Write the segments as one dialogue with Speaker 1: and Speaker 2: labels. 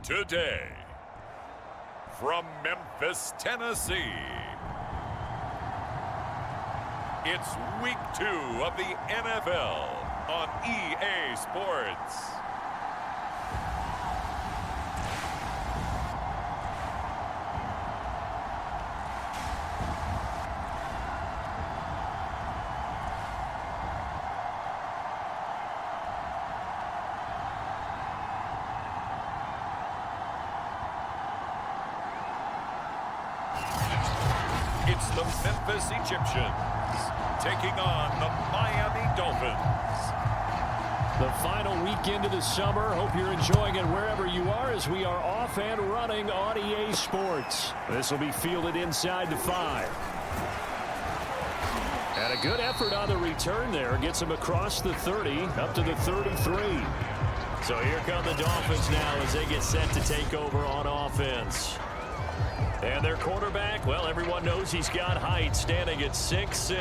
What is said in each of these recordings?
Speaker 1: Today, from Memphis, Tennessee, it's Week 2 of the NFL on EA Sports. It's the Memphis Egyptians taking on the Miami Dolphins.
Speaker 2: The final weekend of the summer. Hope you're enjoying it wherever you are as we are off and running on EA Sports. This will be fielded inside the 5. And a good effort on the return there. Gets him across the 30 up to the 33. So here come the Dolphins now as they get set to take over on offense. And their quarterback, well, everyone knows he's got height, standing at 6'6".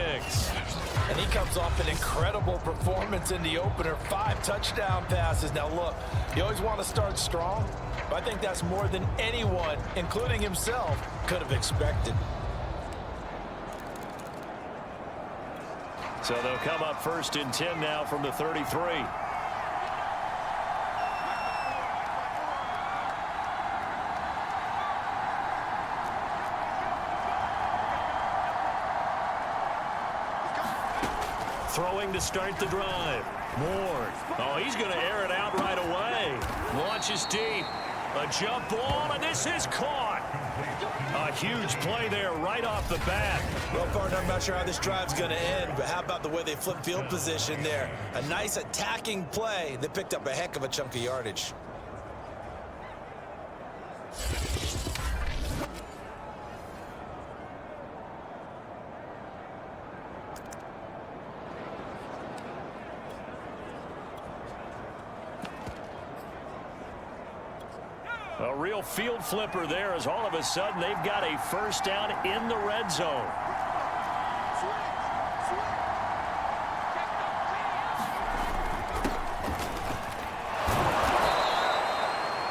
Speaker 3: And he comes off an incredible performance in the opener. 5 touchdown passes. Now, look, you always want to start strong, but I think that's more than anyone, including himself, could have expected.
Speaker 2: So they'll come up 1st and 10 now from the 33. Throwing to start the drive. Moore. Oh, he's going to air it out right away. Launches deep. A jump ball, and this is caught. A huge play there right off the bat.
Speaker 3: Well, partner, I'm not sure how this drive's going to end, but how about the way they flip field position there? A nice attacking play that picked up a heck of a chunk of yardage.
Speaker 2: A real field flipper there as all of a sudden they've got a first down in the red zone.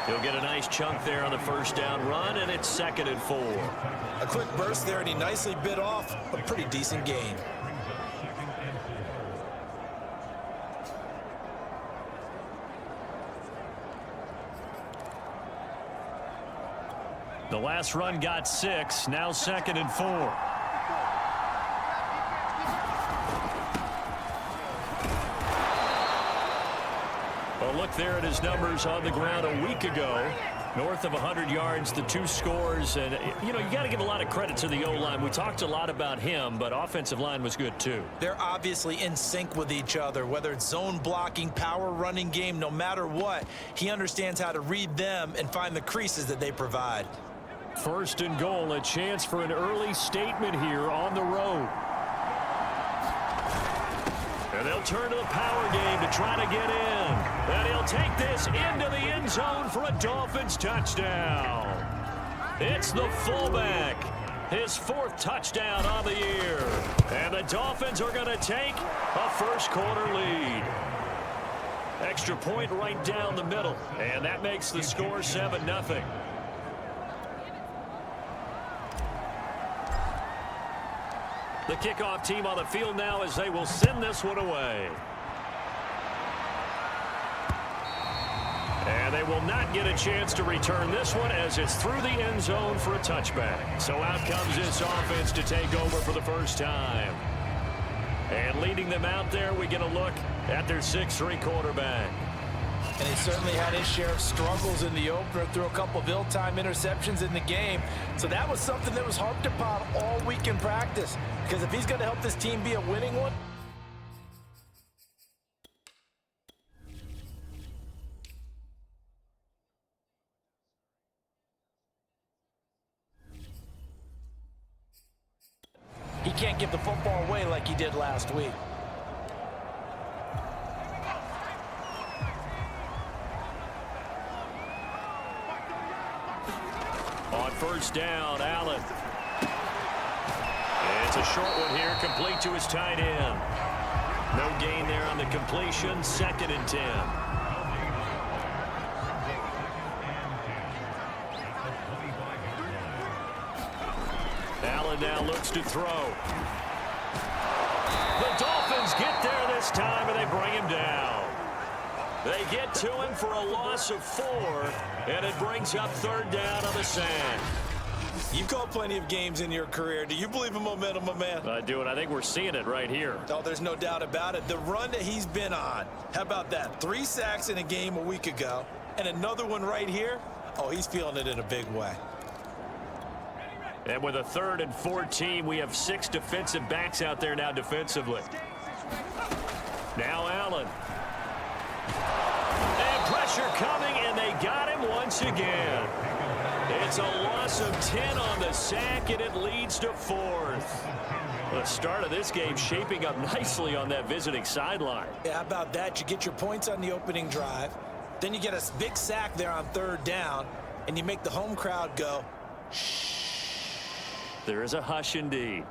Speaker 2: He'll get a nice chunk there on the first down run, and it's 2nd and 4.
Speaker 3: A quick burst there, and he nicely bit off a pretty decent gain.
Speaker 2: The last run got 6, now 2nd and 4. Well, look there at his numbers on the ground a week ago. North of 100 yards, the 2 scores. And, you know, you got to give a lot of credit to the O-line. We talked a lot about him, but offensive line was good too.
Speaker 3: They're obviously in sync with each other, whether it's zone blocking, power running game, no matter what. He understands how to read them and find the creases that they provide.
Speaker 2: 1st and goal, a chance for an early statement here on the road. And they'll turn to the power game to try to get in. And he'll take this into the end zone for a Dolphins touchdown. It's the fullback. His 4th touchdown on the year. And the Dolphins are going to take a first-quarter lead. Extra point right down the middle. And that makes the score 7-0. The kickoff team on the field now as they will send this one away. And they will not get a chance to return this one as it's through the end zone for a touchback. So out comes this offense to take over for the first time. And leading them out there, we get a look at their 6'3" quarterback.
Speaker 3: And he certainly had his share of struggles in the opener, threw a couple of ill-timed interceptions in the game. So that was something that was harped upon all week in practice. Because if he's going to help this team be a winning one, he can't give the football away like he did last week.
Speaker 2: On 1st down, Allen. It's a short one here, complete to his tight end. No gain there on the completion, 2nd and 10. Allen now looks to throw. The Dolphins get there this time, and they bring him down. They get to him for a loss of 4, and it brings up 3rd down on the sand.
Speaker 3: You've called plenty of games in your career. Do you believe in momentum, my man?
Speaker 2: I do, and I think we're seeing it right here.
Speaker 3: Oh, there's no doubt about it. The run that he's been on. How about that? 3 sacks in a game a week ago, and another one right here. Oh, he's feeling it in a big way.
Speaker 2: And with a 3rd and 14, we have 6 defensive backs out there now defensively. Now Allen. And pressure coming, and they got him once again. It's a loss of 10 on the sack, and it leads to 4th. The start of this game shaping up nicely on that visiting sideline.
Speaker 3: Yeah, how about that? You get your points on the opening drive. Then you get a big sack there on 3rd down, and you make the home crowd go, shh.
Speaker 2: There is a hush indeed.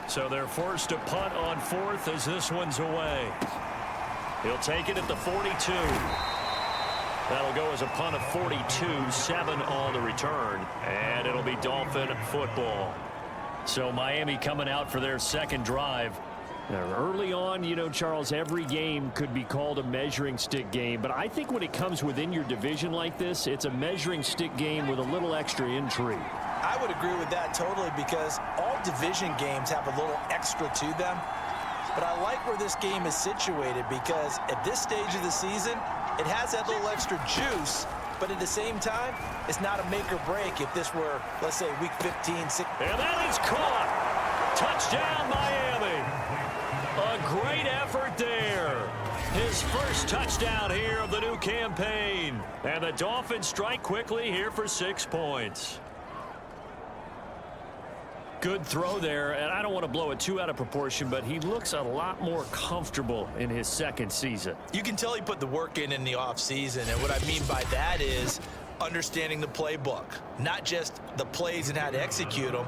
Speaker 2: So they're forced to punt on 4th as this one's away. He'll take it at the 42. That'll go as a punt of 42, 7 on the return, and it'll be Dolphin football. So Miami coming out for their second drive. Now, early on, you know, Charles, every game could be called a measuring stick game, but I think when it comes within your division like this, it's a measuring stick game with a little extra intrigue.
Speaker 3: I would agree with that totally, because all division games have a little extra to them. But I like where this game is situated, because at this stage of the season, it has that little extra juice, but at the same time, it's not a make or break if this were, let's say, week 15, 16.
Speaker 2: And that is caught. Touchdown, Miami. A great effort there. His first touchdown here of the new campaign. And the Dolphins strike quickly here for 6 points. Good throw there, and I don't want to blow it too out of proportion, but he looks a lot more comfortable in his second season.
Speaker 3: You can tell he put the work in the offseason, and what I mean by that is understanding the playbook. Not just the plays and how to execute them,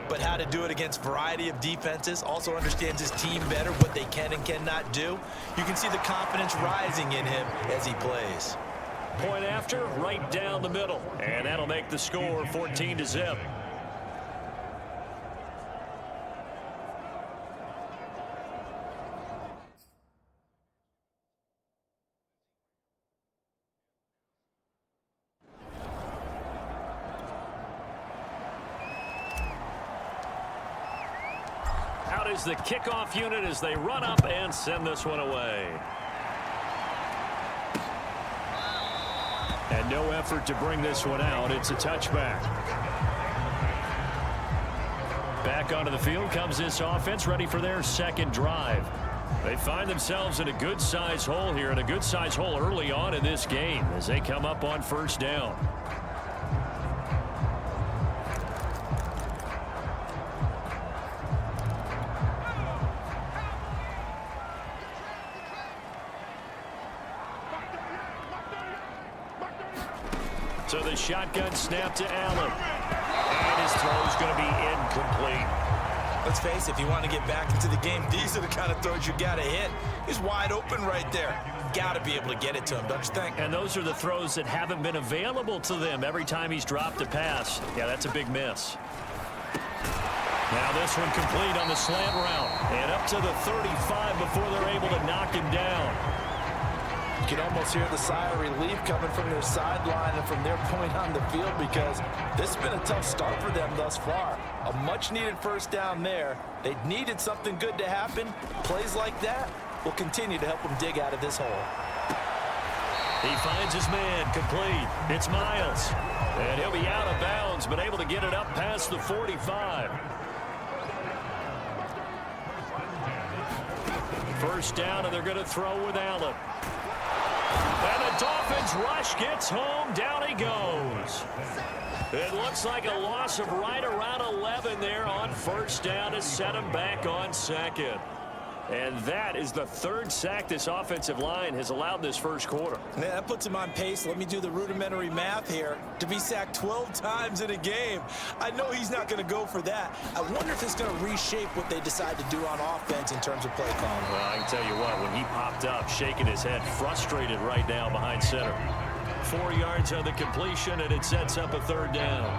Speaker 3: but how to do it against a variety of defenses. Also understands his team better, what they can and cannot do. You can see the confidence rising in him as he plays.
Speaker 2: Point after, right down the middle, and that'll make the score 14-0. Out is the kickoff unit as they run up and send this one away. And no effort to bring this one out. It's a touchback. Back onto the field comes this offense, ready for their second drive. They find themselves in a good-sized hole here, and a good-sized hole early on in this game as they come up on 1st down. So the shotgun snap to Allen. And his throw is going to be incomplete.
Speaker 3: Let's face it, if you want to get back into the game, these are the kind of throws you got to hit. He's wide open right there. Got to be able to get it to him, don't you think?
Speaker 2: And those are the throws that haven't been available to them every time he's dropped a pass. Yeah, that's a big miss. Now this one complete on the slant route. And up to the 35 before they're able to knock him down.
Speaker 3: You can almost hear the sigh of relief coming from their sideline and from their point on the field, because this has been a tough start for them thus far. A much-needed 1st down there. They needed something good to happen. Plays like that will continue to help them dig out of this hole.
Speaker 2: He finds his man, complete. It's Miles. And he'll be out of bounds, but able to get it up past the 45. 1st down, and they're going to throw with Allen. And the Dolphins rush gets home. Down he goes. It looks like a loss of right around 11 there on 1st down to set him back on 2nd. And that is the 3rd sack this offensive line has allowed this 1st quarter.
Speaker 3: Yeah, that puts him on pace. Let me do the rudimentary math here. To be sacked 12 times in a game. I know he's not going to go for that. I wonder if it's going to reshape what they decide to do on offense in terms of play calling.
Speaker 2: Well, I can tell you what, when he popped up, shaking his head, frustrated right now behind center. 4 yards on the completion, and it sets up a third down.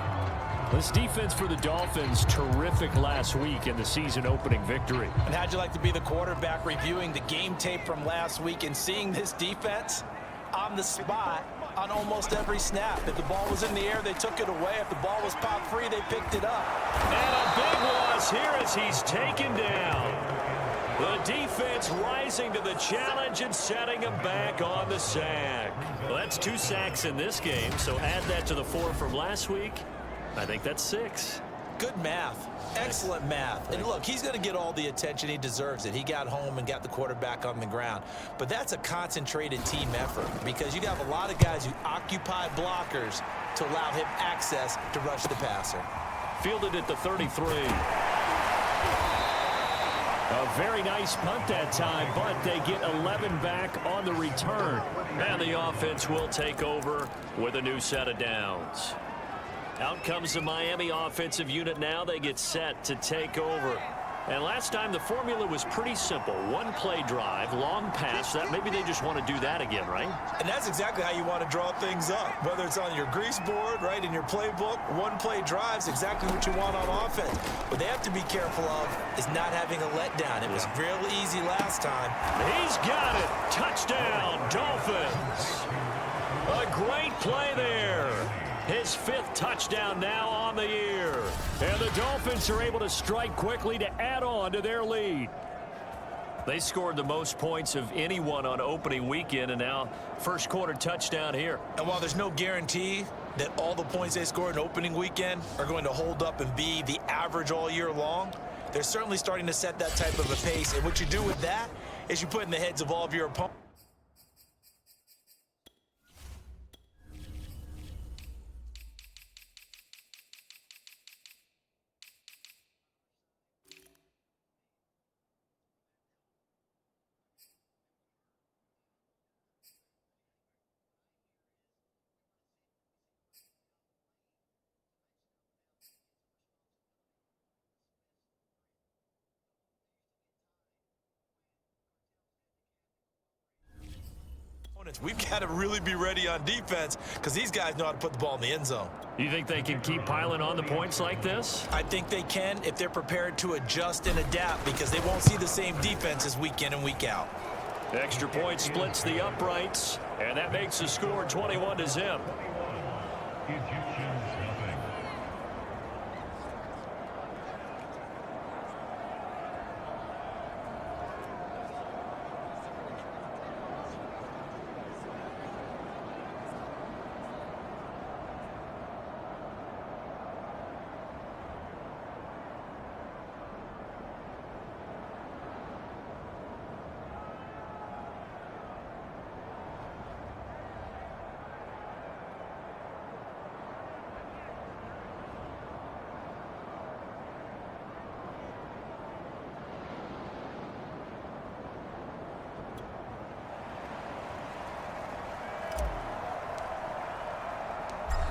Speaker 2: This defense for the Dolphins, terrific last week in the season-opening victory.
Speaker 3: And how'd you like to be the quarterback reviewing the game tape from last week and seeing this defense on the spot on almost every snap? If the ball was in the air, they took it away. If the ball was popped free, they picked it up.
Speaker 2: And a big loss here as he's taken down. The defense rising to the challenge and setting him back on the sack. Well, that's 2 sacks in this game, so add that to the 4 from last week. I think that's 6.
Speaker 3: Good math. Excellent math. And look, he's going to get all the attention. He deserves it. He got home and got the quarterback on the ground. But that's a concentrated team effort because you have a lot of guys who occupy blockers to allow him access to rush the passer.
Speaker 2: Fielded at the 33. A very nice punt that time, but they get 11 back on the return. And the offense will take over with a new set of downs. Out comes the Miami offensive unit now. They get set to take over. And last time the formula was pretty simple. 1-play drive, long pass. That maybe they just want to do that again, right?
Speaker 3: And that's exactly how you want to draw things up. Whether it's on your grease board, right, in your playbook, 1-play drives, exactly what you want on offense. What they have to be careful of is not having a letdown. It was real easy last time.
Speaker 2: He's got it. Touchdown, Dolphins. A great play there. His 5th touchdown now on the year. And the Dolphins are able to strike quickly to add on to their lead. They scored the most points of anyone on opening weekend, and now first quarter touchdown here.
Speaker 3: And while there's no guarantee that all the points they scored in opening weekend are going to hold up and be the average all year long, they're certainly starting to set that type of a pace. And what you do with that is you put in the heads of all of your opponents. We've got to really be ready on defense because these guys know how to put the ball in the end zone.
Speaker 2: You think they can keep piling on the points like this?
Speaker 3: I think they can if they're prepared to adjust and adapt because they won't see the same defenses week in and week out.
Speaker 2: Extra point splits the uprights, and that makes the score 21-0.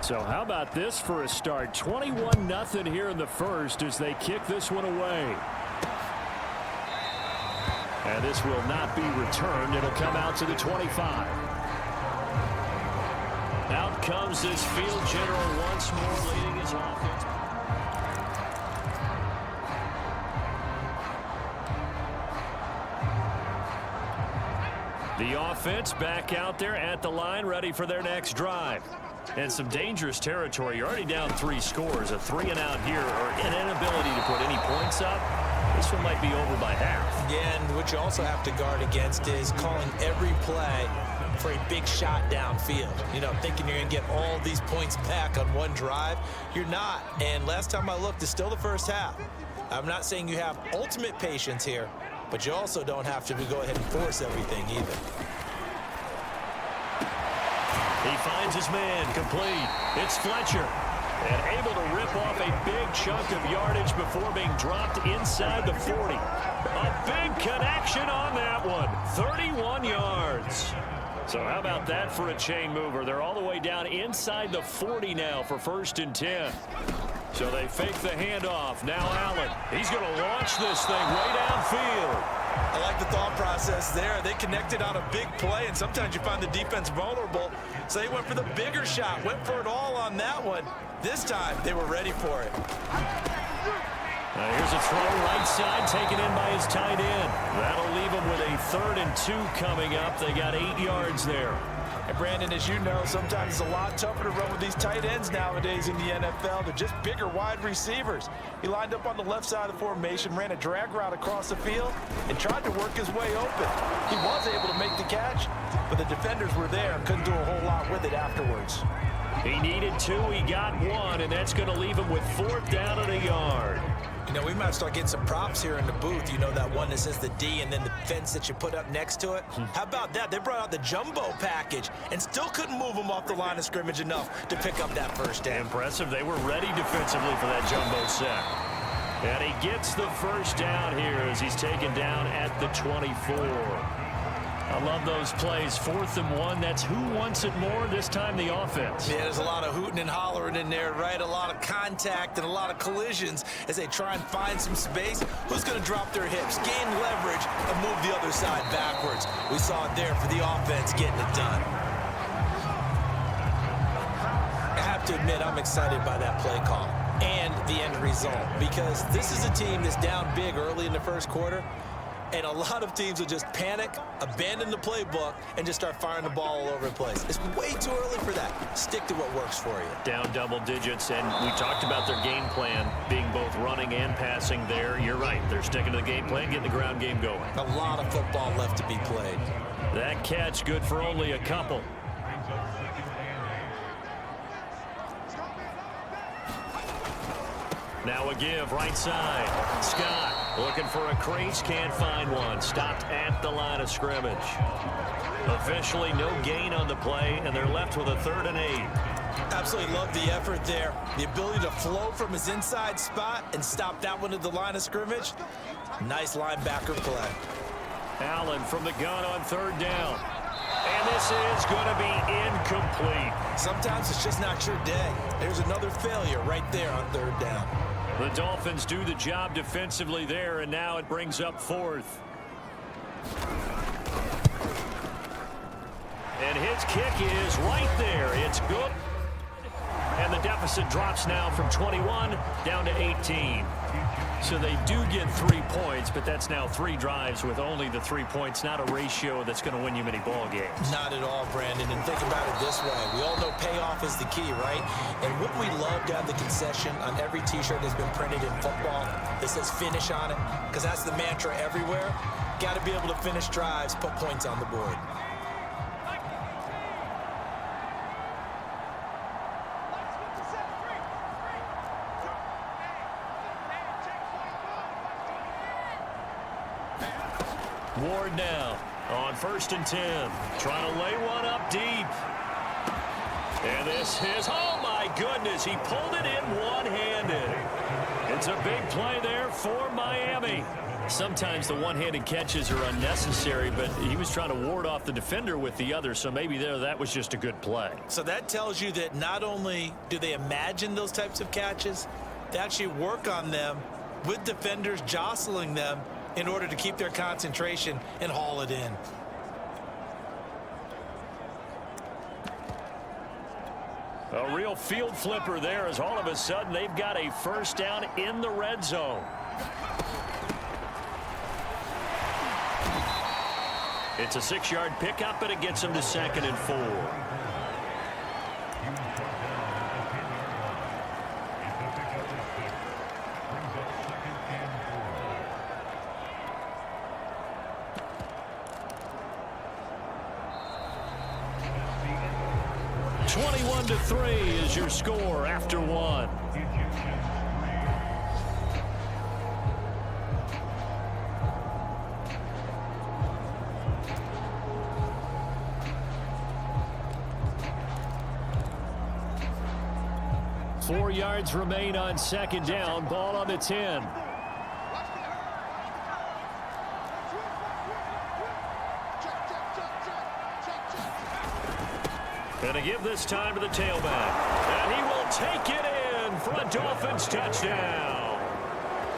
Speaker 2: So how about this for a start? 21-0 here in the first as they kick this one away. And this will not be returned. It'll come out to the 25. Out comes this field general once more, leading his offense. The offense back out there at the line, ready for their next drive. And some dangerous territory. You're already down 3 scores. A 3-and-out here, or an inability to put any points up. This one might be over by half.
Speaker 3: Yeah, and what you also have to guard against is calling every play for a big shot downfield. You know, thinking you're going to get all these points back on one drive. You're not. And last time I looked, it's still the first half. I'm not saying you have ultimate patience here, but you also don't have to go ahead and force everything either.
Speaker 2: He finds his man, complete. It's Fletcher. And able to rip off a big chunk of yardage before being dropped inside the 40. A big connection on that one. 31 yards. So how about that for a chain mover? They're all the way down inside the 40 now for 1st and 10. So they fake the handoff. Now Allen. He's going to launch this thing way downfield.
Speaker 3: I like the thought process there. They connected on a big play, and sometimes you find the defense vulnerable. So they went for the bigger shot, went for it all on that one. This time, they were ready for it.
Speaker 2: Here's a throw right side taken in by his tight end. That'll leave him with a 3rd and 2 coming up. They got 8 yards there.
Speaker 3: And Brandon, as you know, sometimes it's a lot tougher to run with these tight ends nowadays in the NFL. They're just bigger wide receivers. He lined up on the left side of the formation, ran a drag route across the field, and tried to work his way open. He was able to make the catch, but the defenders were there and couldn't do a whole lot with it afterwards.
Speaker 2: He needed 2, he got 1, and that's going to leave him with 4th down and a yard.
Speaker 3: You know, we might start getting some props here in the booth. You know, that one that says the D and then the fence that you put up next to it. How about that? They brought out the jumbo package and still couldn't move him off the line of scrimmage enough to pick up that first down.
Speaker 2: Impressive. They were ready defensively for that jumbo set. And he gets the first down here as he's taken down at the 24. I love those plays. 4th and 1. That's who wants it more, this time the offense.
Speaker 3: Yeah, there's a lot of hooting and hollering in there, right? A lot of contact and a lot of collisions as they try and find some space. Who's going to drop their hips, gain leverage, and move the other side backwards? We saw it there for the offense getting it done. I have to admit, I'm excited by that play call and the end result, because this is a team that's down big early in the first quarter. And a lot of teams will just panic, abandon the playbook, and just start firing the ball all over the place. It's way too early for that. Stick to what works for you.
Speaker 2: Down double digits, and we talked about their game plan being both running and passing there. You're right. They're sticking to the game plan, getting the ground game going.
Speaker 3: A lot of football left to be played.
Speaker 2: That catch good for only a couple. Now a give, right side. Scott looking for a crease, can't find one. Stopped at the line of scrimmage. Officially no gain on the play, and they're left with a 3rd and 8.
Speaker 3: Absolutely love the effort there. The ability to flow from his inside spot and stop that one at the line of scrimmage. Nice linebacker play.
Speaker 2: Allen from the gun on 3rd down. And this is going to be incomplete.
Speaker 3: Sometimes it's just not your day. There's another failure right there on 3rd down.
Speaker 2: The Dolphins do the job defensively there, and now it brings up 4th. And his kick is right there. It's good. And the deficit drops now from 21 down to 18. So they do get 3 points, but that's now 3 drives with only the 3 points. Not a ratio that's going to win you many ball games.
Speaker 3: Not at all, Brandon. And think about it this way. We all know payoff is the key, right? And wouldn't we love to have the concession on every T-shirt that's been printed in football that says finish on it? Because that's the mantra everywhere. Got to be able to finish drives, put points on the board.
Speaker 2: Ward now on 1st and 10. Trying to lay one up deep. And this is, oh my goodness, he pulled it in one-handed. It's a big play there for Miami. Sometimes the one-handed catches are unnecessary, but he was trying to ward off the defender with the other, so maybe there that was just a good play.
Speaker 3: So that tells you that not only do they imagine those types of catches, they actually work on them with defenders jostling them in order to keep their concentration and haul it in.
Speaker 2: A real field flipper there as all of a sudden they've got a 1st down in the red zone. It's a 6-yard pickup, but it gets them to 2nd and 4. To 3 is your score after 1. Four yards remain on 2nd down. Ball on the 10. And a give this time to the tailback. And he will take it in for a Dolphins touchdown.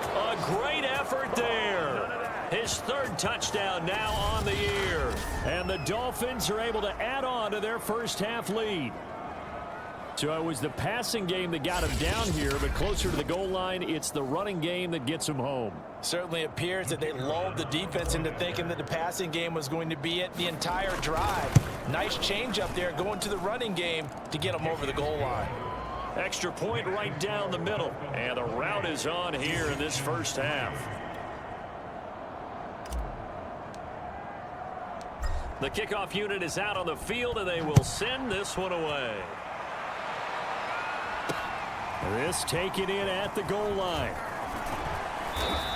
Speaker 2: A great effort there. His third touchdown now on the year. And the Dolphins are able to add on to their first half lead. So it was the passing game that got him down here, but closer to the goal line, it's the running game that gets him home.
Speaker 3: Certainly appears that they lulled the defense into thinking that the passing game was going to be it the entire drive. Nice change up there going to the running game to get him over the goal line.
Speaker 2: Extra point right down the middle. And the route is on here in this first half. The kickoff unit is out on the field, and they will send this one away. This taken in at the goal line.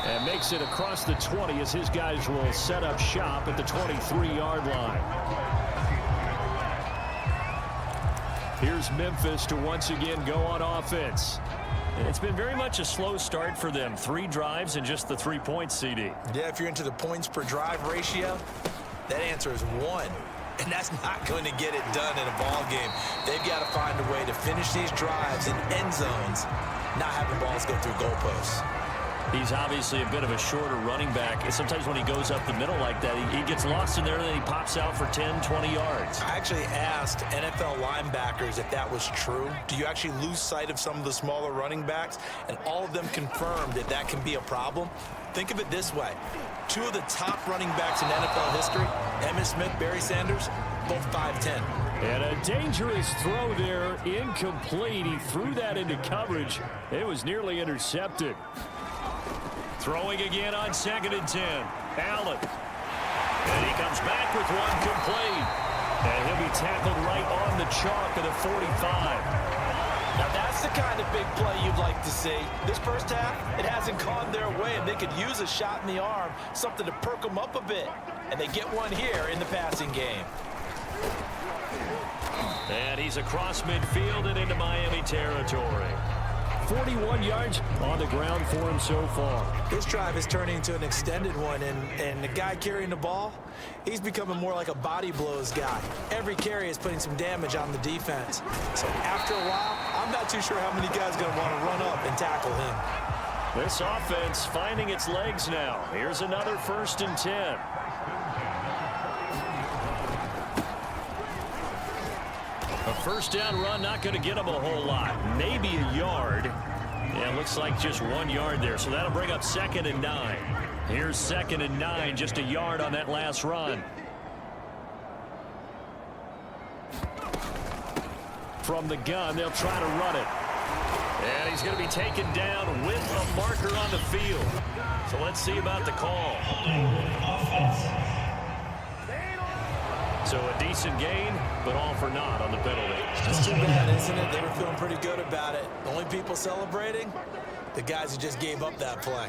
Speaker 2: And makes it across the 20 as his guys will set up shop at the 23-yard line. Here's Memphis to once again go on offense. It's been very much a slow start for them. 3 drives and just the 3 points, CD.
Speaker 3: Yeah, if you're into the points per drive ratio, that answer is 1. And that's not going to get it done in a ball game. They've got to find a way to finish these drives in end zones, not having balls go through goalposts.
Speaker 2: He's obviously a bit of a shorter running back. And sometimes when he goes up the middle like that, he gets lost in there and then he pops out for 10, 20 yards.
Speaker 3: I actually asked NFL linebackers if that was true. Do you actually lose sight of some of the smaller running backs? And all of them confirmed that that can be a problem. Think of it this way. 2 of the top running backs in NFL history, Emmitt Smith, Barry Sanders, both 5'10".
Speaker 2: And a dangerous throw there, incomplete. He threw that into coverage. It was nearly intercepted. Throwing again on 2nd and 10. Allen. And he comes back with one complete. And he'll be tackled right on the chalk of the 45.
Speaker 3: Now that's the kind of big play you'd like to see. This first half, it hasn't gone their way, and they could use a shot in the arm, something to perk them up a bit. And they get one here in the passing game.
Speaker 2: And he's across midfield and into Miami territory. 41 yards on the ground for him so far.
Speaker 3: This drive is turning into an extended one, and the guy carrying the ball, he's becoming more like a body blows guy. Every carry is putting some damage on the defense. So after a while, I'm not too sure how many guys are going to want to run up and tackle him.
Speaker 2: This offense finding its legs now. Here's another 1st and 10. A first down run, not going to get him a whole lot. Maybe a yard. Yeah, it looks like just 1 yard there. So that'll bring up 2nd and 9. Here's 2nd and 9, just a yard on that last run. From the gun, they'll try to run it. And he's going to be taken down with a marker on the field. So let's see about the call. So a decent gain, but all for naught on the penalty.
Speaker 3: It's too bad, isn't it? They were feeling pretty good about it. The only people celebrating, the guys who just gave up that play.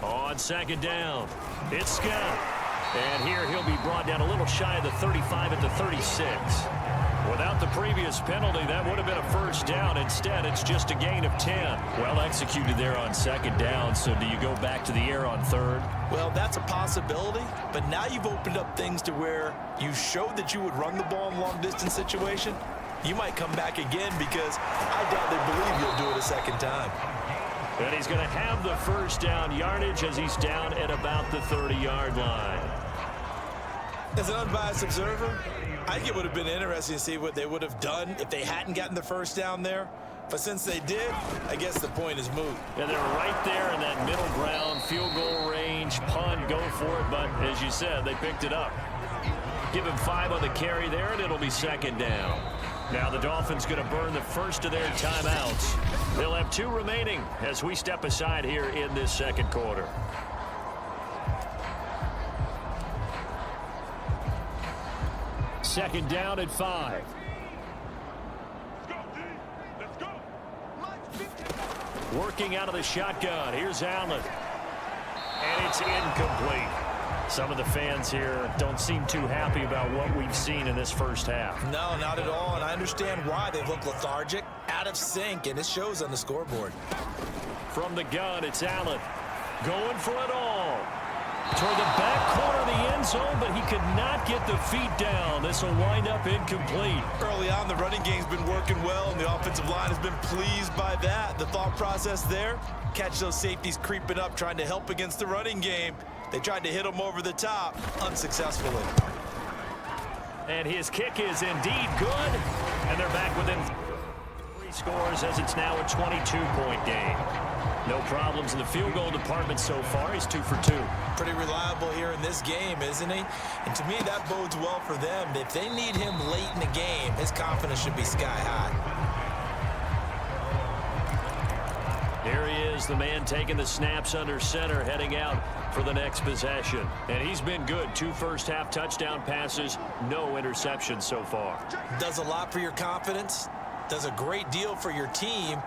Speaker 2: On 2nd down, it's Scott. And here he'll be brought down a little shy of the 35 at the 36. Without the previous penalty, that would have been a first down. Instead, it's just a gain of 10. Well executed there on 2nd down. So do you go back to the air on 3rd?
Speaker 3: Well, that's a possibility. But now you've opened up things to where you showed that you would run the ball in long-distance situation. You might come back again because I doubt they believe you'll do it a second time.
Speaker 2: And he's going to have the first down yardage as he's down at about the 30-yard line.
Speaker 3: As an unbiased observer, I think it would have been interesting to see what they would have done if they hadn't gotten the first down there. But since they did, I guess the point is moot.
Speaker 2: And they're right there in that middle ground, field goal range, punt, go for it. But as you said, they picked it up. Give him 5 on the carry there, and it'll be 2nd down. Now the Dolphins going to burn the first of their timeouts. They'll have 2 remaining as we step aside here in this 2nd quarter. Second down at 5. Working out of the shotgun. Here's Allen. And it's incomplete. Some of the fans here don't seem too happy about what we've seen in this first half.
Speaker 3: No, not at all. And I understand why. They look lethargic, out of sync, and it shows on the scoreboard.
Speaker 2: From the gun, it's Allen. Going for it all. Toward the back corner of the end zone, but he could not get the feet down. This will wind up incomplete.
Speaker 3: Early on, the running game's been working well, and the offensive line has been pleased by that. The thought process there, catch those safeties creeping up, trying to help against the running game. They tried to hit him over the top, unsuccessfully.
Speaker 2: And his kick is indeed good, and they're back within 3 scores as it's now a 22-point game. No problems in the field goal department so far. He's 2 for 2.
Speaker 3: Pretty reliable here in this game, isn't he? And to me, that bodes well for them. If they need him late in the game, his confidence should be sky high.
Speaker 2: Here he is, the man taking the snaps under center, heading out for the next possession. And he's been good. 2 first-half touchdown passes, no interceptions so far.
Speaker 3: Does a lot for your confidence, does a great deal for your team,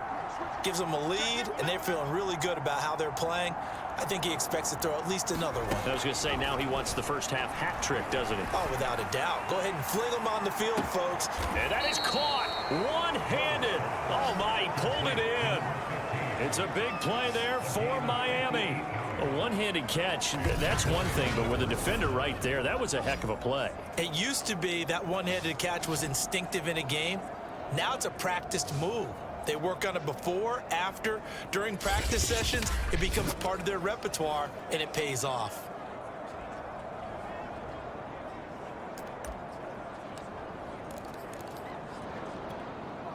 Speaker 3: gives them a lead, and they're feeling really good about how they're playing. I think he expects to throw at least another one.
Speaker 2: I was going to say, now he wants the first-half hat trick, doesn't he?
Speaker 3: Oh, without a doubt. Go ahead and fling them on the field, folks.
Speaker 2: And that is caught one-handed. Oh, my, he pulled it in. It's a big play there for Miami. A one-handed catch, that's one thing, but with a defender right there, that was a heck of a play.
Speaker 3: It used to be that one-handed catch was instinctive in a game. Now it's a practiced move. They work on it before, after, during practice sessions. It becomes part of their repertoire, and it pays off.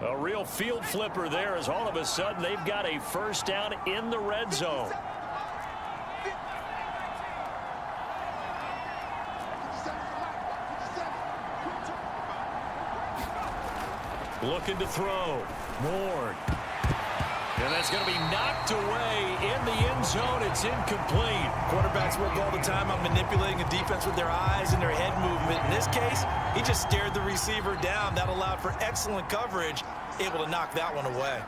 Speaker 2: A real field flipper there as all of a sudden they've got a first down in the red zone. Looking to throw. Ward. And that's going to be knocked away in the end zone. It's incomplete.
Speaker 3: Quarterbacks work all the time on manipulating a defense with their eyes and their head movement. In this case, he just stared the receiver down. That allowed for excellent coverage, able to knock that one away.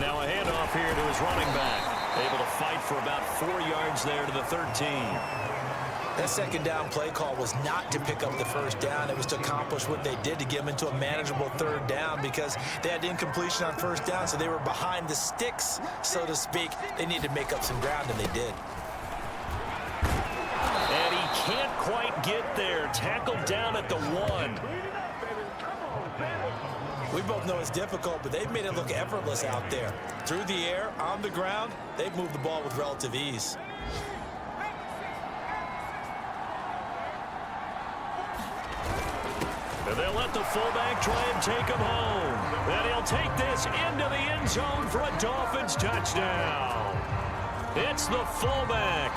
Speaker 2: Now a handoff here to his running back. Able to fight for about 4 yards there to the 13.
Speaker 3: That second down play call was not to pick up the first down. It was to accomplish what they did to get them into a manageable third down because they had incompletion on first down, so they were behind the sticks, so to speak. They needed to make up some ground, and they did.
Speaker 2: And he can't quite get there. Tackled down at the 1.
Speaker 3: We both know it's difficult, but they've made it look effortless out there. Through the air, on the ground, they've moved the ball with relative ease.
Speaker 2: And they'll let the fullback try and take him home. And he'll take this into the end zone for a Dolphins touchdown. It's the fullback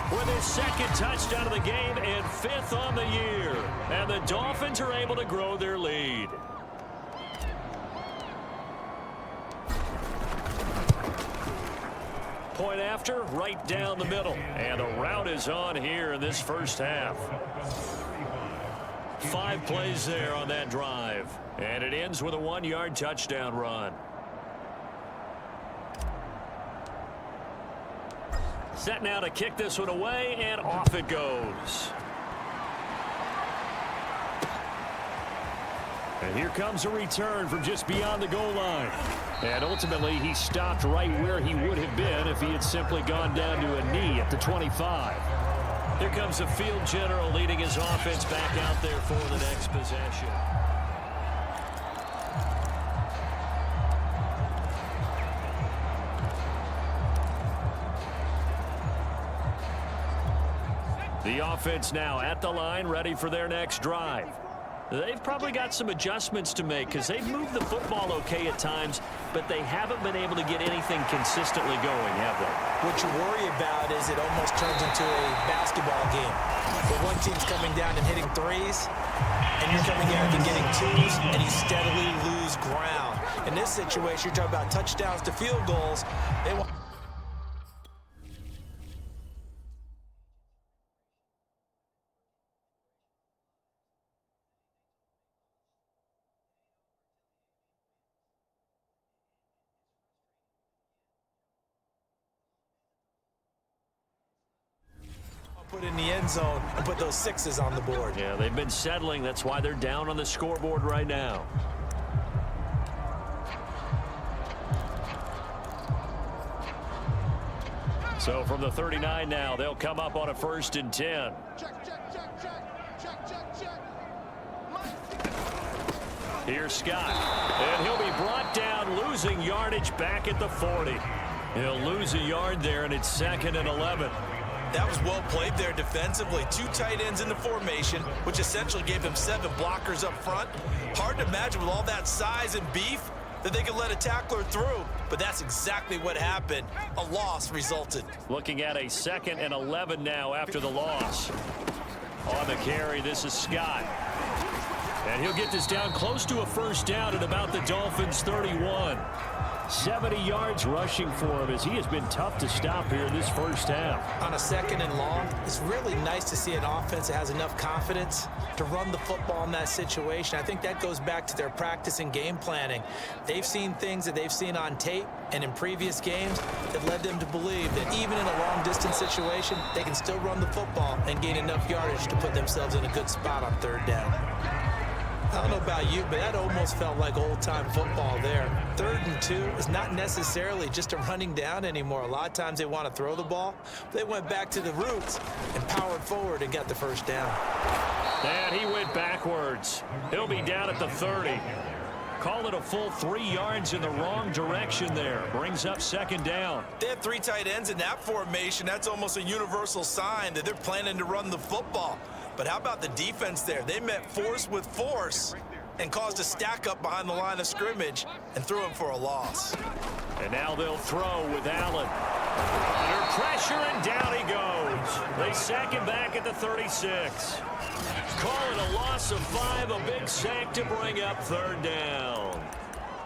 Speaker 2: with his second touchdown of the game and 5th on the year. And the Dolphins are able to grow their lead. Point after, right down the middle. And the route is on here in this first half. 5 plays there on that drive. And it ends with a 1-yard touchdown run. Set now to kick this one away, and off it goes. And here comes a return from just beyond the goal line. And ultimately, he stopped right where he would have been if he had simply gone down to a knee at the 25. Here comes the field general leading his offense back out there for the next possession. The offense now at the line, ready for their next drive. They've probably got some adjustments to make because they've moved the football okay at times, but they haven't been able to get anything consistently going, have they?
Speaker 3: What you worry about is it almost turns into a basketball game. Where one team's coming down and hitting threes, and you're coming out and getting twos, and you steadily lose ground. In this situation, you're talking about touchdowns to field goals. They want put in the end zone and put those 6s on the board.
Speaker 2: Yeah, they've been settling. That's why they're down on the scoreboard right now. So from the 39 now, they'll come up on a 1st and 10. Here's Scott. And he'll be brought down, losing yardage back at the 40. He'll lose a yard there, and it's 2nd and 11.
Speaker 3: That was well played there defensively. 2 tight ends in the formation, which essentially gave him 7 blockers up front. Hard to imagine with all that size and beef that they could let a tackler through, but that's exactly what happened. A loss resulted.
Speaker 2: Looking at a 2nd and 11 now after the loss. On the carry, this is Scott. And he'll get this down close to a 1st down at about the Dolphins' 31. 70 yards rushing for him as he has been tough to stop here in this 1st half.
Speaker 3: On a 2nd and long, it's really nice to see an offense that has enough confidence to run the football in that situation. I think that goes back to their practice and game planning. They've seen things that they've seen on tape and in previous games that led them to believe that even in a long-distance situation, they can still run the football and gain enough yardage to put themselves in a good spot on 3rd down. I don't know about you, but that almost felt like old-time football there. 3rd and 2 is not necessarily just a running down anymore. A lot of times they want to throw the ball. They went back to the roots and powered forward and got the 1st down.
Speaker 2: And he went backwards. He'll be down at the 30. Call it a full 3 yards in the wrong direction there. Brings up 2nd down.
Speaker 3: They have 3 tight ends in that formation. That's almost a universal sign that they're planning to run the football. But how about the defense there? They met force with force and caused a stack up behind the line of scrimmage and threw him for a loss.
Speaker 2: And now they'll throw with Allen. Under pressure, and down he goes. They sack him back at the 36. Call it a loss of 5, a big sack to bring up 3rd down.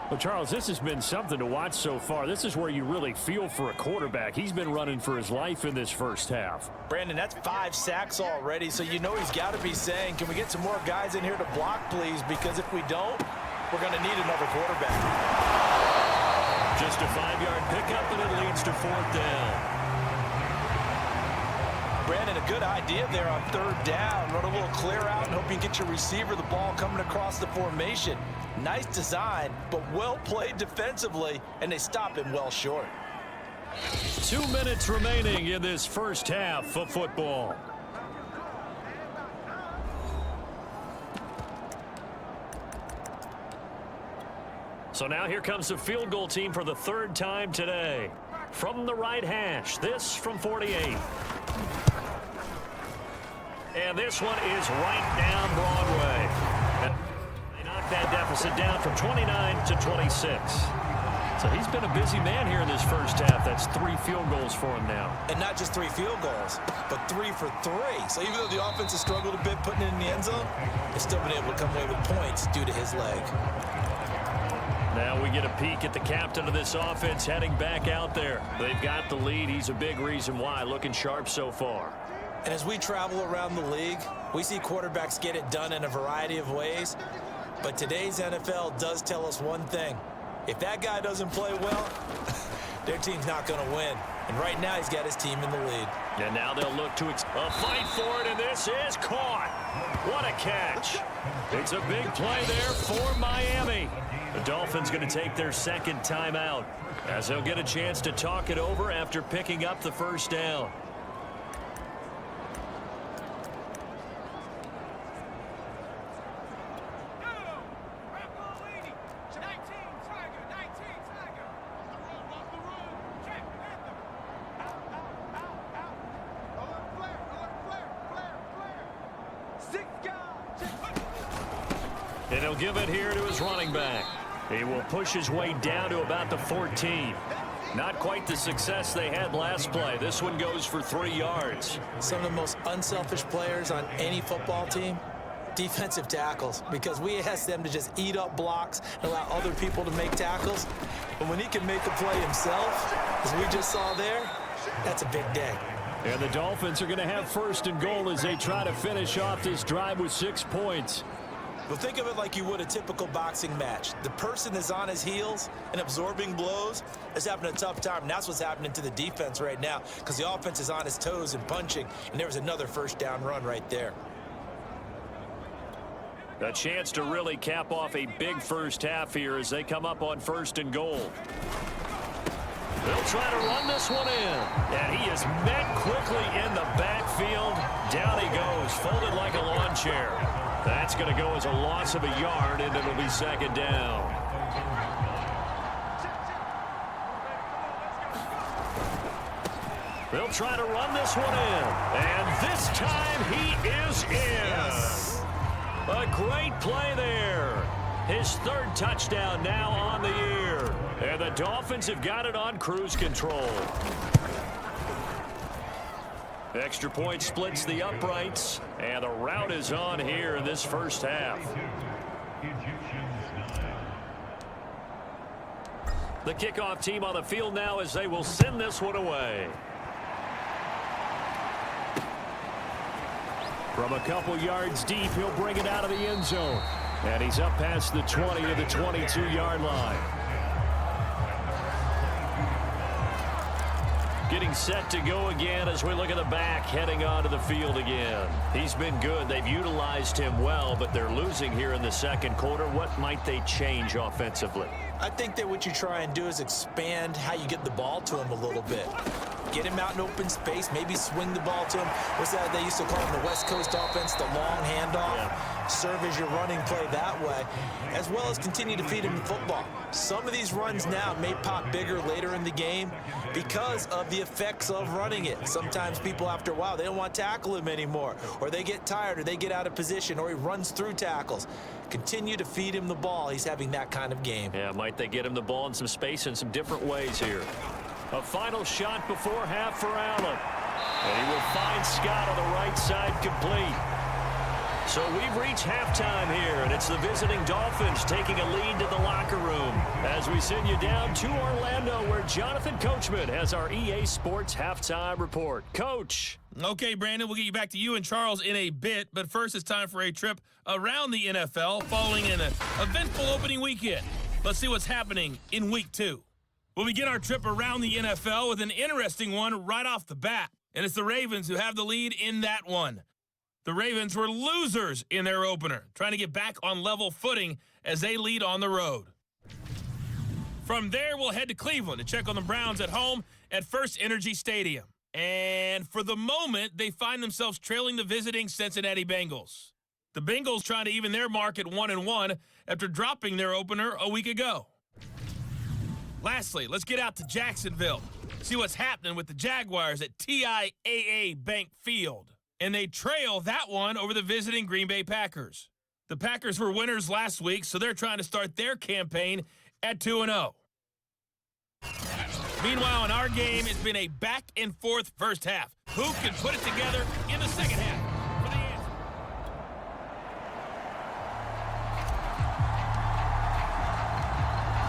Speaker 4: Well, Charles, this has been something to watch so far. This is where you really feel for a quarterback. He's been running for his life in this 1st half.
Speaker 3: Brandon, that's 5 sacks already, so you know he's got to be saying, can we get some more guys in here to block, please? Because if we don't, we're going to need another quarterback.
Speaker 2: Just a 5-yard pickup, and it leads to 4th down.
Speaker 3: Brandon, a good idea there on 3rd down. Run a little clear out and hope you get your receiver the ball coming across the formation. Nice design, but well played defensively, and they stop him well short.
Speaker 2: 2 minutes remaining in this 1st half of football. So now here comes the field goal team for the 3rd time today. From the right hash, this from 48. And this one is right down Broadway. They knock that deficit down from 29 to 26. So he's been a busy man here in this 1st half. That's 3 field goals for him now.
Speaker 3: And not just 3 field goals, but 3 for 3. So even though the offense has struggled a bit putting it in the end zone, they've still been able to come away with points due to his leg.
Speaker 2: Now we get a peek at the captain of this offense heading back out there. They've got the lead. He's a big reason why. Looking sharp so far.
Speaker 3: And as we travel around the league, we see quarterbacks get it done in a variety of ways. But today's NFL does tell us one thing. If that guy doesn't play well, their team's not going to win. And right now he's got his team in the lead.
Speaker 2: And now they'll look to a fight for it, and this is caught. What a catch. It's a big play there for Miami. The Dolphins going to take their 2nd timeout as they'll get a chance to talk it over after picking up the 1st down. And he'll give it here to his running back. He will push his way down to about the 14. Not quite the success they had last play. This one goes for 3 yards.
Speaker 3: Some of the most unselfish players on any football team, defensive tackles, because we ask them to just eat up blocks and allow other people to make tackles. But when he can make a play himself, as we just saw there, that's a big day.
Speaker 4: And the Dolphins are going to have 1st and goal as they try to finish off this drive with 6 points.
Speaker 3: Well, think of it like you would a typical boxing match. The person is on his heels and absorbing blows is having a tough time. And that's what's happening to the defense right now because the offense is on his toes and punching. And there was another 1st down run right there.
Speaker 2: A chance to really cap off a big 1st half here as they come up on 1st and goal. They'll try to run this one in. And he is met quickly in the backfield. Down he goes, folded like a lawn chair. That's going to go as a loss of a yard, and it'll be second down. They'll try to run this one in. And this time he is in. Yes. A great play there. His third touchdown now on the year. And the Dolphins have got it on cruise control. Extra point splits the uprights. And the route is on here in this first half. The kickoff team on the field now as they will send this one away. From a couple yards deep, he'll bring it out of the end zone. And he's up past the 20 to the 22-yard line. Getting set to go again as we look at the back heading onto the field again. He's been good. They've utilized him well, but they're losing here in the second quarter. What might they change offensively?
Speaker 3: I think that what you try and do is expand how you get the ball to him a little bit. Get him out in open space, maybe swing the ball to him. What's that they used to call him, the West Coast offense, the long handoff? Yeah. Serve as your running play that way, as well as continue to feed him the football. Some of these runs now may pop bigger later in the game because of the effects of running it. Sometimes people, after a while, they don't want to tackle him anymore, or they get tired, or they get out of position, or he runs through tackles. Continue to feed him the ball. He's having that kind of game.
Speaker 2: Yeah, might they get him the ball in some space in some different ways here. A final shot before half for Allen. And he will find Scott on the right side complete. So we've reached halftime here, and it's the visiting Dolphins taking a lead to the locker room as we send you down to Orlando, where Jonathan Coachman has our EA Sports halftime report. Coach.
Speaker 5: Okay, Brandon, we'll get you back to you and Charles in a bit, but first it's time for a trip around the NFL following an eventful opening weekend. Let's see what's happening in Week 2. We'll begin our trip around the NFL with an interesting one right off the bat, and it's the Ravens who have the lead in that one. The Ravens were losers in their opener, trying to get back on level footing as they lead on the road. From there, we'll head to Cleveland to check on the Browns at home at First Energy Stadium. And for the moment, they find themselves trailing the visiting Cincinnati Bengals. The Bengals trying to even their mark at 1-1 after dropping their opener a week ago. Lastly, let's get out to Jacksonville, see what's happening with the Jaguars at TIAA Bank Field. And they trail that one over the visiting Green Bay Packers. The Packers were winners last week, so they're trying to start their campaign at 2-0. Meanwhile, in our game, it's been a back-and-forth first half. Who can put it together in the second half? For the answer.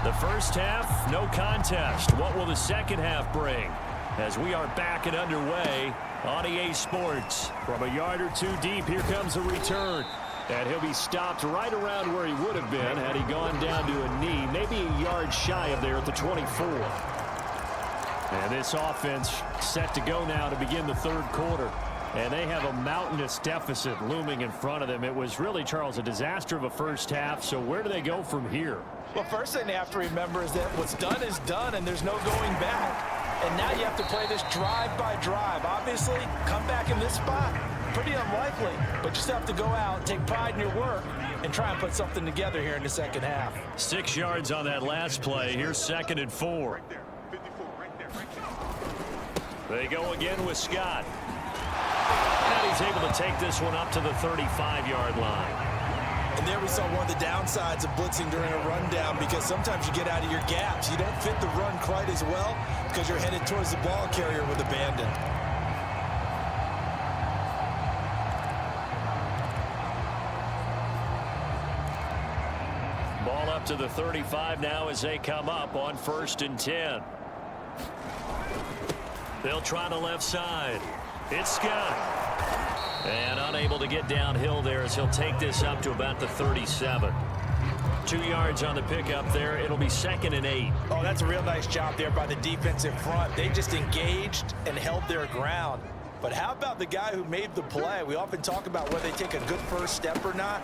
Speaker 2: The first half, no contest. What will the second half bring? As we are back and underway on EA Sports. From a yard or two deep, here comes a return. And he'll be stopped right around where he would have been had he gone down to a knee, maybe a yard shy of there at the 24. And this offense set to go now to begin the third quarter. And they have a mountainous deficit looming in front of them. It was really, Charles, a disaster of a first half. So where do they go from here?
Speaker 3: Well, first thing they have to remember is that what's done is done, and there's no going back. And now you have to play this drive by drive. Obviously, come back in this spot, pretty unlikely. But you still have to go out, take pride in your work, and try and put something together here in the second half.
Speaker 2: 6 yards on that last play. Here's 2nd and 4. They go again with Scott. And he's able to take this one up to the 35-yard line.
Speaker 3: And there we saw one of the downsides of blitzing during a rundown, because sometimes you get out of your gaps. You don't fit the run quite as well because you're headed towards the ball carrier with abandon.
Speaker 2: Ball up to the 35 now as they come up on 1st and 10. They'll try the left side. It's Scott. And unable to get downhill there as he'll take this up to about the 37. 2 yards on the pickup there. It'll be 2nd and 8.
Speaker 3: Oh, that's a real nice job there by the defensive front. They just engaged and held their ground. But how about the guy who made the play? We often talk about whether they take a good first step or not.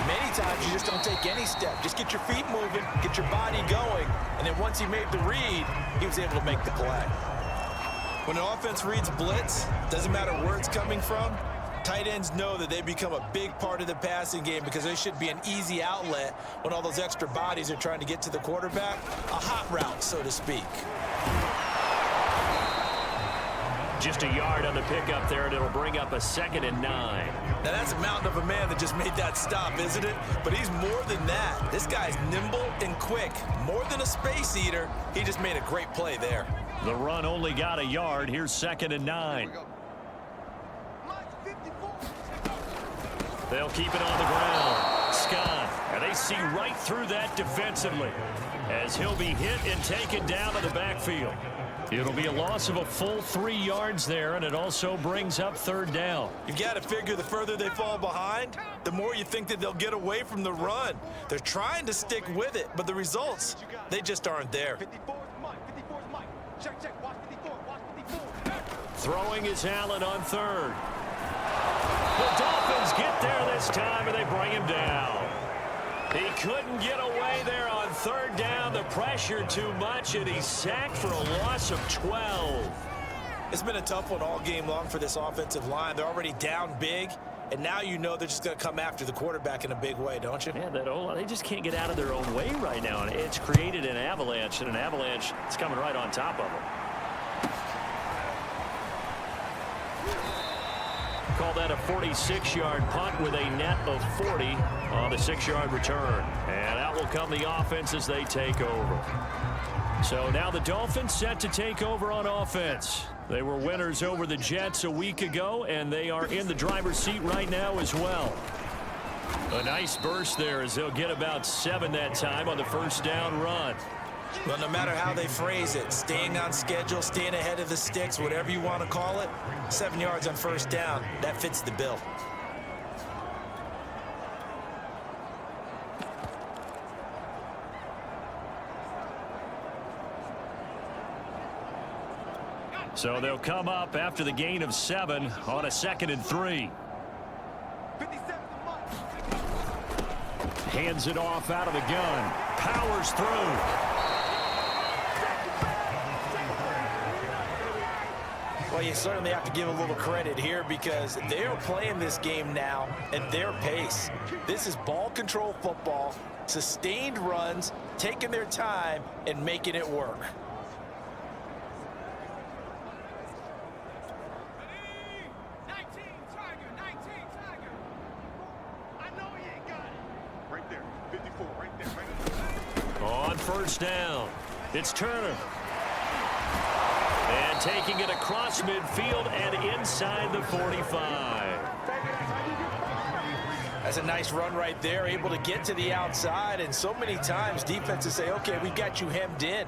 Speaker 3: Many times you just don't take any step. Just get your feet moving, get your body going, and then once he made the read, he was able to make the play. When an offense reads blitz, doesn't matter where it's coming from, tight ends know that they become a big part of the passing game because they should be an easy outlet when all those extra bodies are trying to get to the quarterback. A hot route, so to speak.
Speaker 2: Just a yard on the pickup there, and it'll bring up a 2nd and 9.
Speaker 3: Now that's a mountain of a man that just made that stop, isn't it? But he's more than that. This guy's nimble and quick. More than a space eater, he just made a great play there.
Speaker 2: The run only got a yard. Here's 2nd and 9. They'll keep it on the ground. Scott, and they see right through that defensively as he'll be hit and taken down to the backfield. It'll be a loss of a full 3 yards there, and it also brings up 3rd down.
Speaker 3: You've got to figure the further they fall behind, the more you think that they'll get away from the run. They're trying to stick with it, but the results, they just aren't there.
Speaker 2: Throwing is Allen on 3rd. The Dolphins get there this time, and they bring him down. He couldn't get away there on 3rd down. The pressure too much, and he's sacked for a loss of 12.
Speaker 3: It's been a tough one all game long for this offensive line. They're already down big, and now you know they're just going to come after the quarterback in a big way, don't you?
Speaker 2: Yeah, they just can't get out of their own way right now, and it's created an avalanche, and an avalanche is coming right on top of them. Call that a 46-yard punt with a net of 40 on the 6-yard return. And out will come the offense as they take over. So now the Dolphins set to take over on offense. They were winners over the Jets a week ago, and they are in the driver's seat right now as well. A nice burst there as they'll get about 7 that time on the 1st down run.
Speaker 3: Well, no matter how they phrase it, staying on schedule, staying ahead of the sticks, whatever you want to call it, 7 yards on 1st down, that fits the bill.
Speaker 2: So they'll come up after the gain of 7 on a 2nd and 3. Hands it off out of the gun. Powers through.
Speaker 3: Well, you certainly have to give a little credit here because they're playing this game now at their pace. This is ball control football, sustained runs, taking their time and making it work.
Speaker 2: On 1st down, it's Turner. And taking it across midfield and inside the 45.
Speaker 3: That's a nice run right there, able to get to the outside. And so many times defenses say, okay, we got you hemmed in.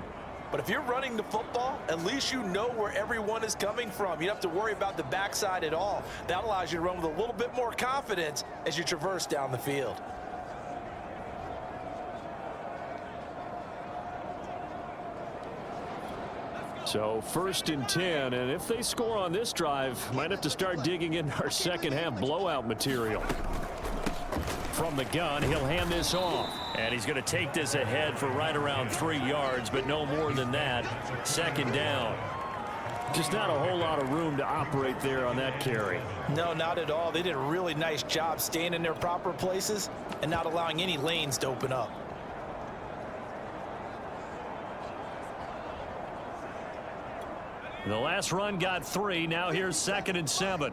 Speaker 3: But if you're running the football, at least you know where everyone is coming from. You don't have to worry about the backside at all. That allows you to run with a little bit more confidence as you traverse down the field.
Speaker 2: So 1st and 10, and if they score on this drive, might have to start digging in our 2nd half blowout material. From the gun, he'll hand this off, and he's going to take this ahead for right around 3 yards, but no more than that. 2nd down. Just not a whole lot of room to operate there on that carry.
Speaker 3: No, not at all. They did a really nice job staying in their proper places and not allowing any lanes to open up.
Speaker 2: The last run got 3. Now here's 2nd and 7.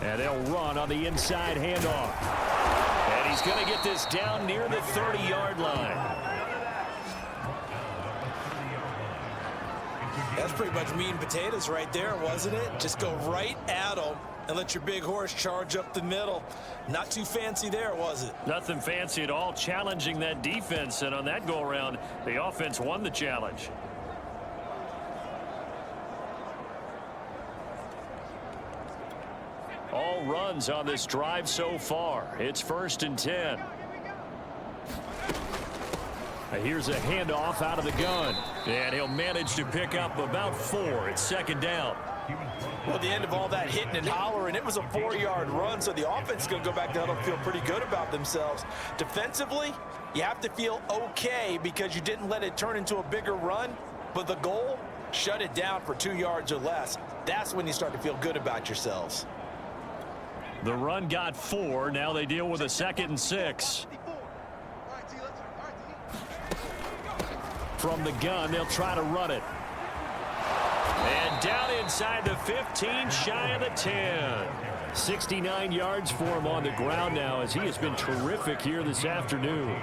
Speaker 2: And they'll run on the inside handoff. And he's going to get this down near the 30-yard line.
Speaker 3: That's pretty much meat and potatoes right there, wasn't it? Just go right at them and let your big horse charge up the middle. Not too fancy there, was it?
Speaker 2: Nothing fancy at all, challenging that defense. And on that go-around, the offense won the challenge. All runs on this drive so far. It's 1st and 10. Here's a handoff out of the gun. And he'll manage to pick up about 4. It's 2nd down.
Speaker 3: Well, at the end of all that hitting and hollering, it was a 4-yard run, so the offense is going to go back down and feel pretty good about themselves. Defensively, you have to feel okay because you didn't let it turn into a bigger run, but the goal, shut it down for 2 yards or less. That's when you start to feel good about yourselves.
Speaker 2: The run got 4. Now they deal with a 2nd and 6. From the gun, they'll try to run it. And down inside the 15, shy of the 10. 69 yards for him on the ground now as he has been terrific here this afternoon.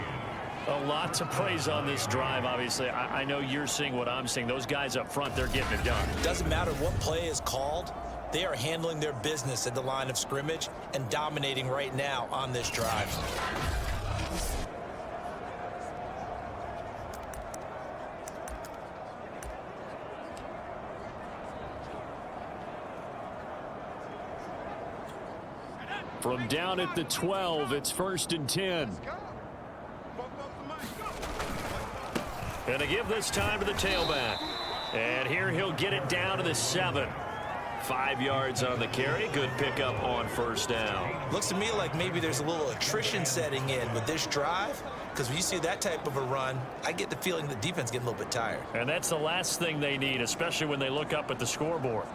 Speaker 2: A lot to praise on this drive, obviously. I know you're seeing what I'm seeing. Those guys up front, they're getting it done.
Speaker 3: Doesn't matter what play is called. They are handling their business at the line of scrimmage and dominating right now on this drive.
Speaker 2: From down at the 12, it's 1st and 10. Gonna give this time to the tailback. And here he'll get it down to the 7. 5 yards on the carry. Good pickup on 1st down.
Speaker 3: Looks to me like maybe there's a little attrition setting in with this drive, because when you see that type of a run, I get the feeling the defense getting a little bit tired.
Speaker 2: And that's the last thing they need, especially when they look up at the scoreboard.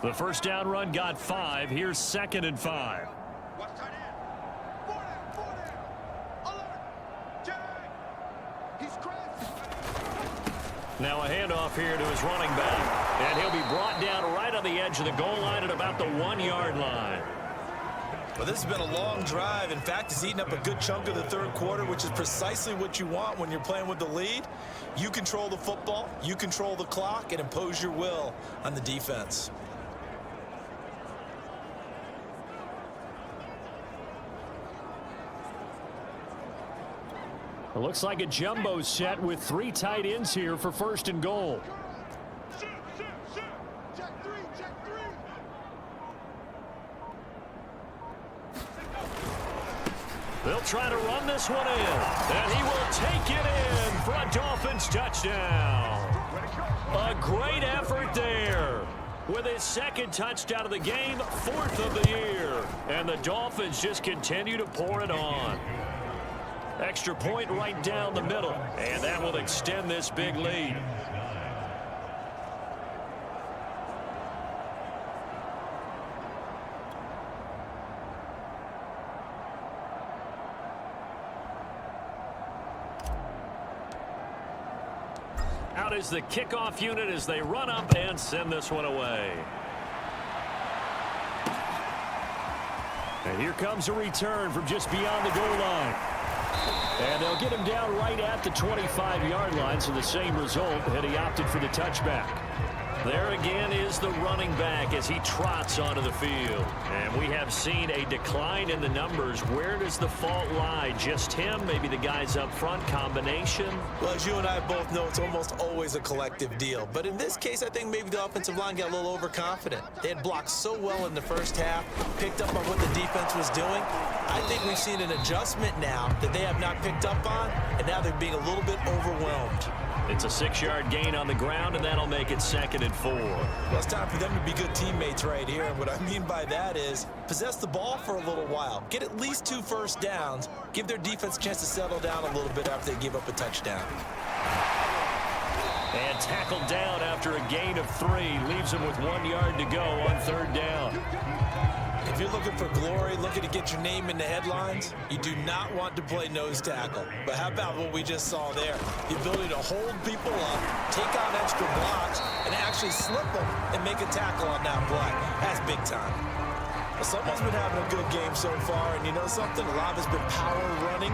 Speaker 2: The 1st down run got 5. Here's 2nd and 5. Now a handoff here to his running back. And he'll be brought down right on the edge of the goal line at about the 1-yard line.
Speaker 3: Well, this has been a long drive. In fact, it's eaten up a good chunk of the 3rd quarter, which is precisely what you want when you're playing with the lead. You control the football, you control the clock, and impose your will on the defense.
Speaker 2: It looks like a jumbo set with 3 tight ends here for 1st and goal. They'll try to run this one in, and he will take it in for a Dolphins touchdown. A great effort there. With his 2nd touchdown of the game, 4th of the year. And the Dolphins just continue to pour it on. Extra point right down the middle, and that will extend this big lead. Out is the kickoff unit as they run up and send this one away. And here comes a return from just beyond the goal line. And they'll get him down right at the 25-yard line, so the same result, and he opted for the touchback. There again is the running back as he trots onto the field. And we have seen a decline in the numbers. Where does the fault lie? Just him? Maybe the guys up front? Combination?
Speaker 3: Well, as you and I both know, it's almost always a collective deal. But in this case, I think maybe the offensive line got a little overconfident. They had blocked so well in the 1st half, picked up on what the defense was doing. I think we've seen an adjustment now that they have not picked up on, and now they're being a little bit overwhelmed.
Speaker 2: It's a 6-yard gain on the ground, and that'll make it 2nd and 4.
Speaker 3: Well, it's time for them to be good teammates right here. And what I mean by that is possess the ball for a little while. Get at least 2 first downs. Give their defense a chance to settle down a little bit after they give up a touchdown.
Speaker 2: And tackled down after a gain of 3. Leaves him with 1 yard to go on 3rd down.
Speaker 3: If you're looking for glory, looking to get your name in the headlines, you do not want to play nose tackle. But how about what we just saw there? The ability to hold people up, take on extra blocks, and actually slip them and make a tackle on that play. That's big time. Well, someone's been having a good game so far, and you know something? A lot of it's been power running.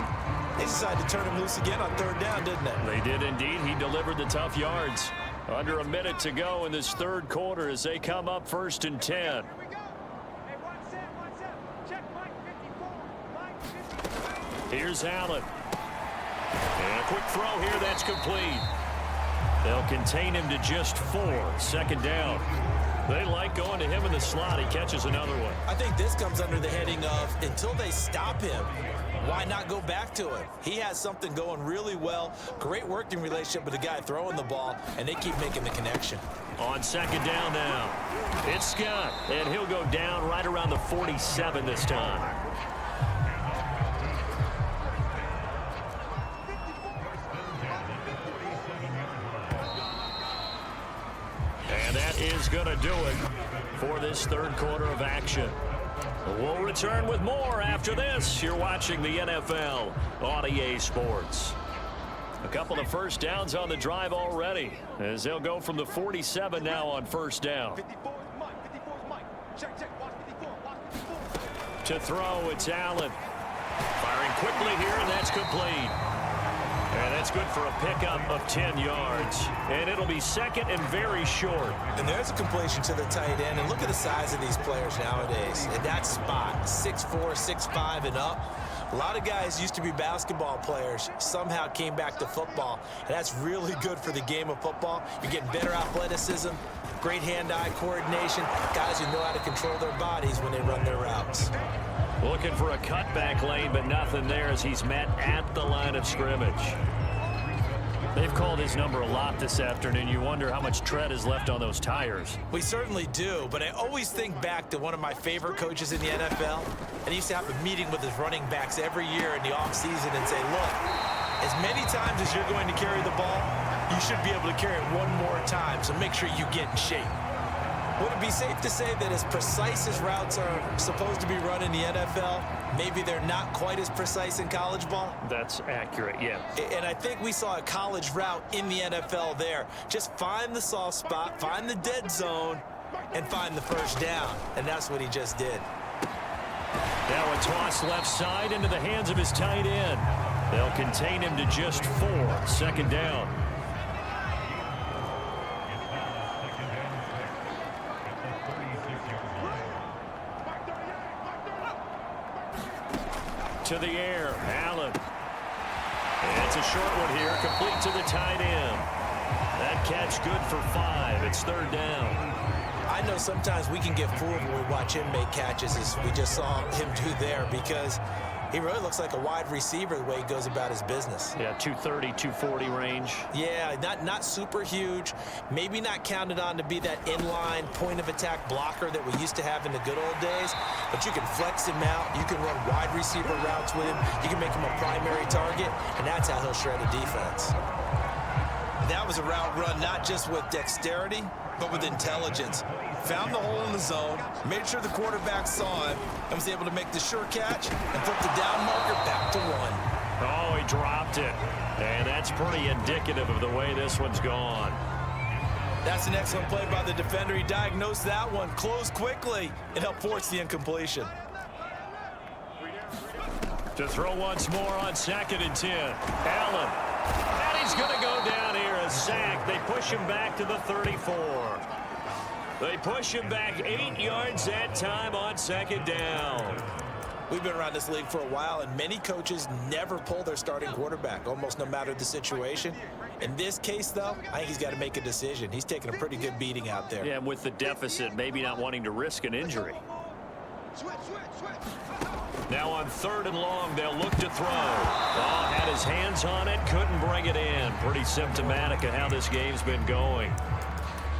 Speaker 3: They decided to turn him loose again on 3rd down, didn't they?
Speaker 2: They did indeed. He delivered the tough yards. Under a minute to go in this 3rd quarter as they come up 1st and 10. Here's Allen. And a quick throw here, that's complete. They'll contain him to just 4. 2nd down. They like going to him in the slot. He catches another one.
Speaker 3: I think this comes under the heading of until they stop him, why not go back to him? He has something going really well. Great working relationship with the guy throwing the ball, and they keep making the connection.
Speaker 2: On second down now, it's Scott, and he'll go down right around the 47 this time. And that is going to do it for this third quarter of action. We'll return with more after this. You're watching the NFL on EA Sports. A couple of first downs on the drive already, as they'll go from the 47 now on first down. To throw, it's Allen. Firing quickly here, and that's complete. And that's good for a pickup of 10 yards. And it'll be second and very short.
Speaker 3: And there's a completion to the tight end. And look at the size of these players nowadays. In that spot, 6'4", 6'5", and up. A lot of guys used to be basketball players, somehow came back to football. And that's really good for the game of football. You're getting better athleticism, great hand-eye coordination, guys who know how to control their bodies when they run their routes.
Speaker 2: Looking for a cutback lane, but nothing there as he's met at the line of scrimmage. They've called his number a lot this afternoon. You wonder how much tread is left on those tires.
Speaker 3: We certainly do, but I always think back to one of my favorite coaches in the NFL, and he used to have a meeting with his running backs every year in the offseason and say, look, as many times as you're going to carry the ball, you should be able to carry it one more time, so make sure you get in shape. Would it be safe to say that as precise as routes are supposed to be run in the NFL, maybe they're not quite as precise in college ball?
Speaker 2: That's accurate, yeah.
Speaker 3: And I think we saw a college route in the NFL there. Just find the soft spot, find the dead zone, and find the first down. And that's what he just did.
Speaker 2: Now a toss left side into the hands of his tight end. They'll contain him to just 4. Second down. To the air, Allen. And it's a short one here, complete to the tight end. That catch good for 5. It's third down.
Speaker 3: I know sometimes we can get fooled when we watch him make catches, as we just saw him do there, because he really looks like a wide receiver the way he goes about his business.
Speaker 2: Yeah, 230, 240 range.
Speaker 3: Yeah, not super huge. Maybe not counted on to be that inline point-of-attack blocker that we used to have in the good old days, but you can flex him out. You can run wide receiver routes with him. You can make him a primary target, and that's how he'll shred a defense. That was a route run not just with dexterity, but with intelligence. Found the hole in the zone, made sure the quarterback saw him, and was able to make the sure catch and flip the down marker back to 1.
Speaker 2: Oh, he dropped it. And that's pretty indicative of the way this one's gone.
Speaker 3: That's an excellent play by the defender. He diagnosed that one, closed quickly, and helped force the incompletion.
Speaker 2: To throw once more on second and 10. Allen. And he's going to go down here, a sack. They push him back to the 34. They push him back 8 yards that time on second down.
Speaker 3: We've been around this league for a while, and many coaches never pull their starting quarterback, almost no matter the situation. In this case, though, I think he's got to make a decision. He's taking a pretty good beating out there.
Speaker 2: Yeah, and with the deficit, maybe not wanting to risk an injury. Now on third and long, they'll look to throw. Oh, had his hands on it, couldn't bring it in. Pretty symptomatic of how this game's been going.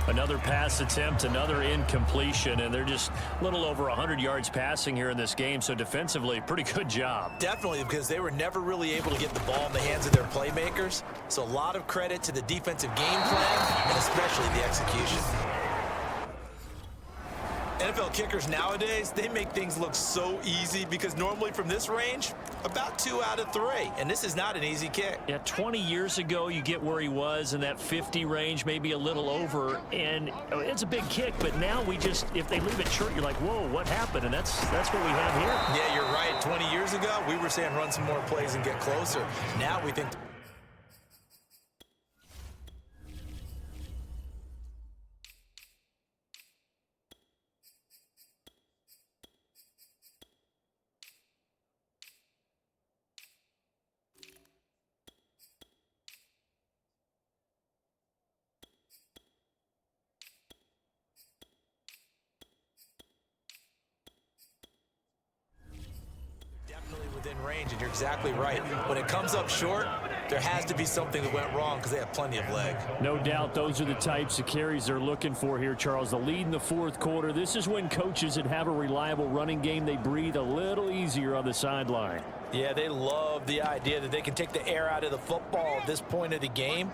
Speaker 2: Another pass attempt, another incompletion, and they're just a little over 100 yards passing here in this game, so defensively, pretty good job.
Speaker 3: Definitely, because they were never really able to get the ball in the hands of their playmakers. So a lot of credit to the defensive game plan, and especially the execution. NFL kickers nowadays, they make things look so easy because normally from this range, about 2 out of 3. And this is not an easy kick.
Speaker 2: Yeah, 20 years ago, you get where he was in that 50 range, maybe a little over, and it's a big kick, but now we just, if they leave it short, you're like, whoa, what happened? And that's what we have here.
Speaker 3: Yeah, you're right. 20 years ago, we were saying run some more plays and get closer. Now we think within range, and you're exactly right. When it comes up short, there has to be something that went wrong because they have plenty of leg.
Speaker 4: No doubt those are the types of carries they're looking for here, Charles. The lead in the fourth quarter. This is when coaches that have a reliable running game, they breathe a little easier on the sideline.
Speaker 3: Yeah, they love the idea that they can take the air out of the football at this point of the game.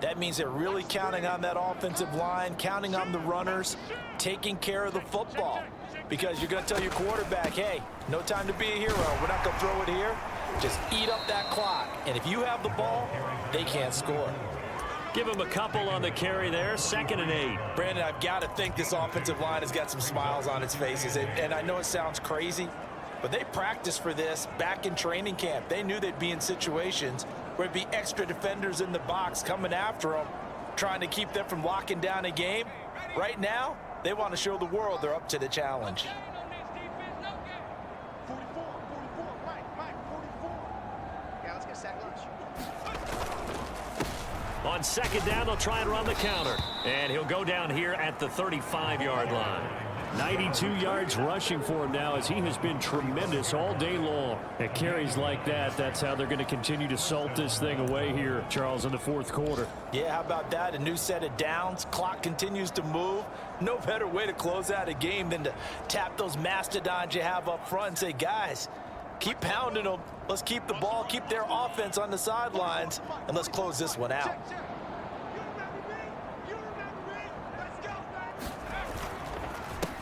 Speaker 3: That means they're really counting on that offensive line, counting on the runners, taking care of the football. Because you're going to tell your quarterback, hey, no time to be a hero. We're not going to throw it here. Just eat up that clock. And if you have the ball, they can't score.
Speaker 2: Give him a couple on the carry there. 2nd and 8.
Speaker 3: Brandon, I've got to think this offensive line has got some smiles on its faces. And I know it sounds crazy, but they practiced for this back in training camp. They knew they'd be in situations where it'd be extra defenders in the box coming after them, trying to keep them from locking down a game. Right now, they want to show the world they're up to the challenge.
Speaker 2: On 2nd down, they'll try and run the counter. And he'll go down here at the 35-yard line.
Speaker 4: 92 yards rushing for him now as he has been tremendous all day long. At carries like that, that's how they're going to continue to salt this thing away here, Charles, in the fourth quarter.
Speaker 3: Yeah, how about that? A new set of downs. Clock continues to move. No better way to close out a game than to tap those mastodons you have up front and say, guys, keep pounding them. Let's keep the ball, keep their offense on the sidelines, and let's close this one out.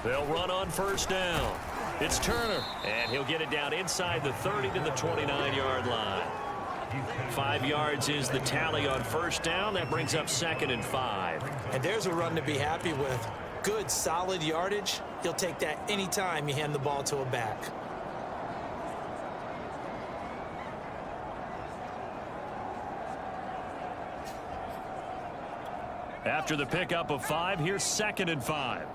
Speaker 2: They'll run on 1st down. It's Turner, and he'll get it down inside the 30 to the 29-yard line. 5 yards is the tally on 1st down. That brings up 2nd and 5.
Speaker 3: And there's a run to be happy with. Good, solid yardage. He'll take that anytime you hand the ball to a back.
Speaker 2: After the pickup of 5, here's 2nd and 5.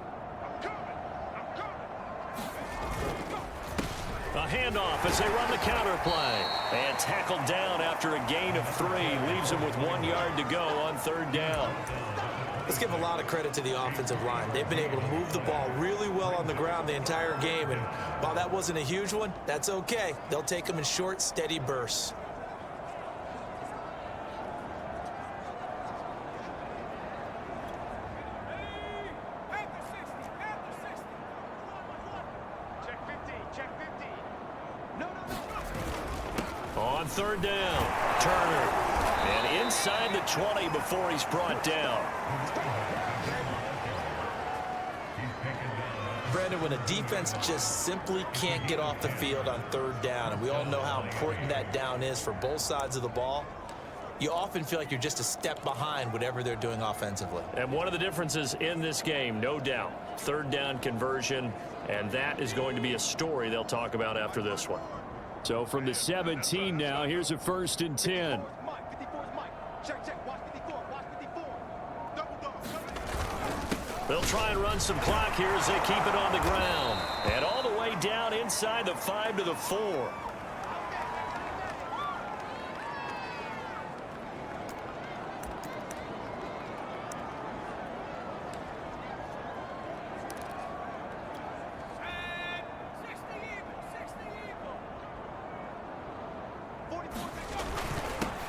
Speaker 2: A handoff as they run the counter play. And tackled down after a gain of 3. Leaves him with 1 yard to go on 3rd down.
Speaker 3: Let's give a lot of credit to the offensive line. They've been able to move the ball really well on the ground the entire game. And while that wasn't a huge one, that's okay. They'll take them in short, steady bursts.
Speaker 2: On 3rd down, Turner. And inside the 20 before he's brought down.
Speaker 3: Brandon, when a defense just simply can't get off the field on 3rd down, and we all know how important that down is for both sides of the ball, you often feel like you're just a step behind whatever they're doing offensively.
Speaker 2: And one of the differences in this game, no doubt, 3rd down conversion, and that is going to be a story they'll talk about after this one.
Speaker 4: So from the 17 now, here's a 1st and 10.
Speaker 2: They'll try and run some clock here as they keep it on the ground. And all the way down inside the 5 to the 4.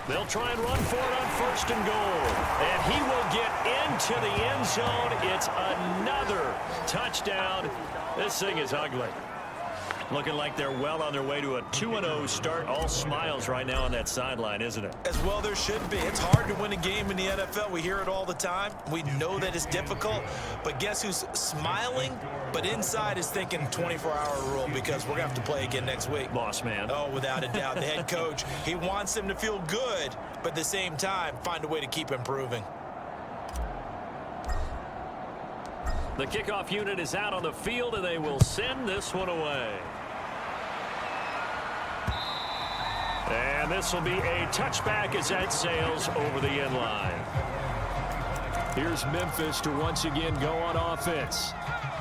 Speaker 2: They'll try and run for it on 1st and goal. And he will get into the end zone. It's another touchdown. This thing is ugly. Looking like they're well on their way to a 2-0 start. All smiles right now on that sideline, isn't it?
Speaker 3: As well there should be. It's hard to win a game in the NFL. We hear it all the time. We know that it's difficult. But guess who's smiling? But inside is thinking 24-hour rule because we're going to have to play again next week.
Speaker 2: Boss man.
Speaker 3: Oh, without a doubt. The head coach, he wants them to feel good, but at the same time, find a way to keep improving.
Speaker 2: The kickoff unit is out on the field, and they will send this one away. And this will be a touchback as that sails over the end line.
Speaker 4: Here's Memphis to once again go on offense.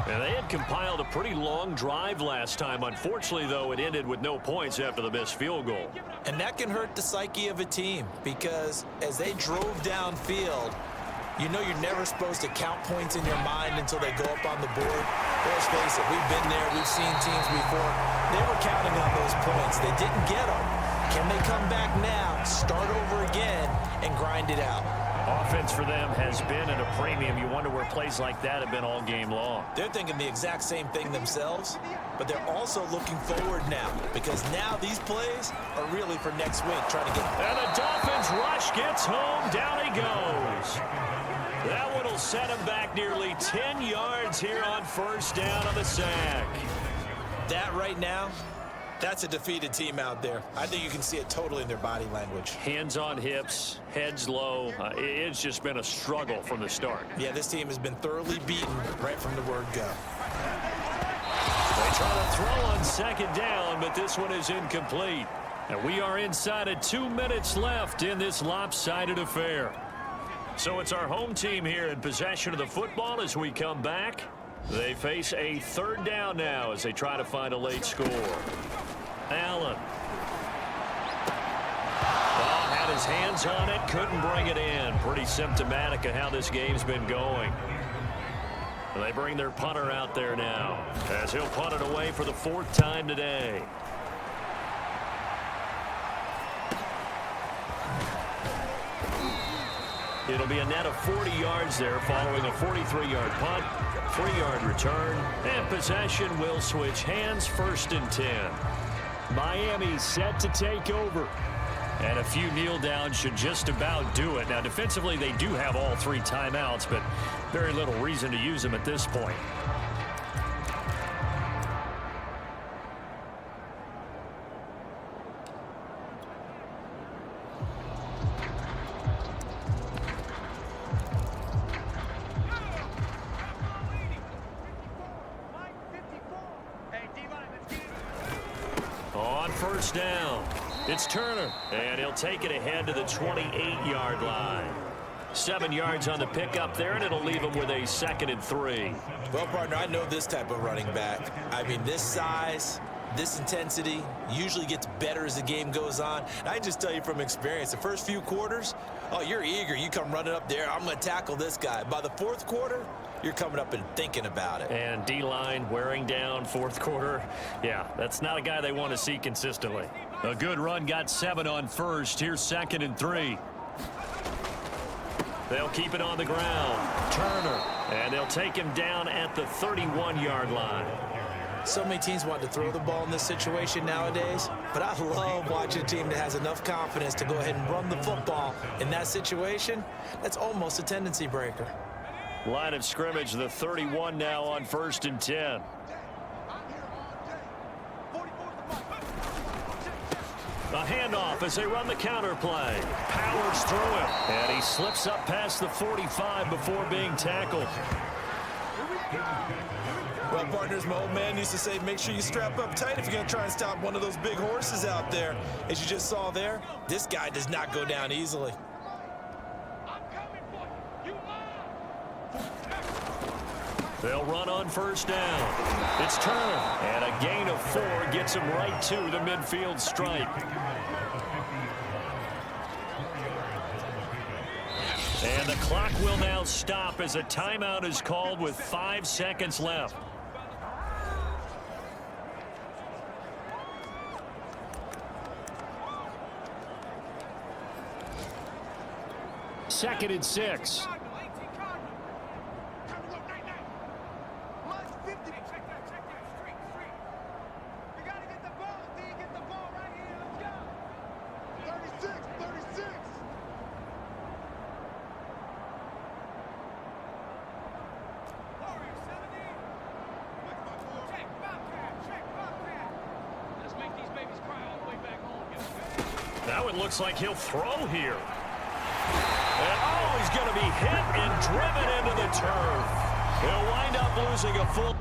Speaker 2: And they had compiled a pretty long drive last time. Unfortunately, though, it ended with no points after the missed field goal.
Speaker 3: And that can hurt the psyche of a team because as they drove downfield, you know you're never supposed to count points in your mind until they go up on the board. Let's face it, we've been there, we've seen teams before. They were counting on those points. They didn't get them. Can they come back now, start over again, and grind it out?
Speaker 4: Offense for them has been at a premium. You wonder where plays like that have been all game long.
Speaker 3: They're thinking the exact same thing themselves, but they're also looking forward now because now these plays are really for next week, trying to get.
Speaker 2: And the Dolphins rush gets home. Down he goes. That one will set him back nearly 10 yards here on first down on the sack.
Speaker 3: That right now, that's a defeated team out there. I think you can see it totally in their body language.
Speaker 4: Hands on hips, heads low. It's just been a struggle from the start.
Speaker 3: Yeah, this team has been thoroughly beaten right from the word go.
Speaker 2: They try to throw on second down, but this one is incomplete.
Speaker 4: And we are inside of 2 minutes left in this lopsided affair.
Speaker 2: So it's our home team here in possession of the football as we come back. They face a third down now as they try to find a late score. Allen. Oh, had his hands on it, couldn't bring it in. Pretty symptomatic of how this game's been going. They bring their punter out there now as he'll punt it away for the 4th time today. It'll be a net of 40 yards there following a 43-yard punt, 3-yard return, and possession will switch hands, 1st and 10.
Speaker 4: Miami set to take over. And a few kneel downs should just about do it. Now, defensively, they do have all 3 timeouts, but very little reason to use them at this point.
Speaker 2: On first down, it's Turner, and he'll take it ahead to the 28-yard line. 7 yards on the pickup there, and it'll leave him with a 2nd and 3.
Speaker 3: Well, partner, I know this type of running back. I mean, this size, this intensity usually gets better as the game goes on. And I just tell you from experience, the first few quarters, oh, you're eager. You come running up there, I'm going to tackle this guy. By the 4th quarter, you're coming up and thinking about it.
Speaker 4: And D-line wearing down 4th quarter. Yeah, that's not a guy they want to see consistently. A good run got 7 on first. Here's 2nd and 3.
Speaker 2: They'll keep it on the ground. Turner, and they'll take him down at the 31-yard line.
Speaker 3: So many teams want to throw the ball in this situation nowadays, but I love watching a team that has enough confidence to go ahead and run the football in that situation. That's almost a tendency breaker.
Speaker 2: Line of scrimmage, the 31 now on 1st and 10. A handoff as they run the counter play. Powers through him. And he slips up past the 45 before being tackled.
Speaker 3: Well, partners, my old man used to say, make sure you strap up tight if you're going to try and stop one of those big horses out there. As you just saw there, this guy does not go down easily.
Speaker 2: They'll run on first down. It's Turner. And a gain of 4 gets him right to the midfield stripe. And the clock will now stop as a timeout is called with 5 seconds left.
Speaker 4: Second and 6.
Speaker 2: Now it looks like he'll throw here. And oh, he's going to be hit and driven into the turf. He'll wind up losing a full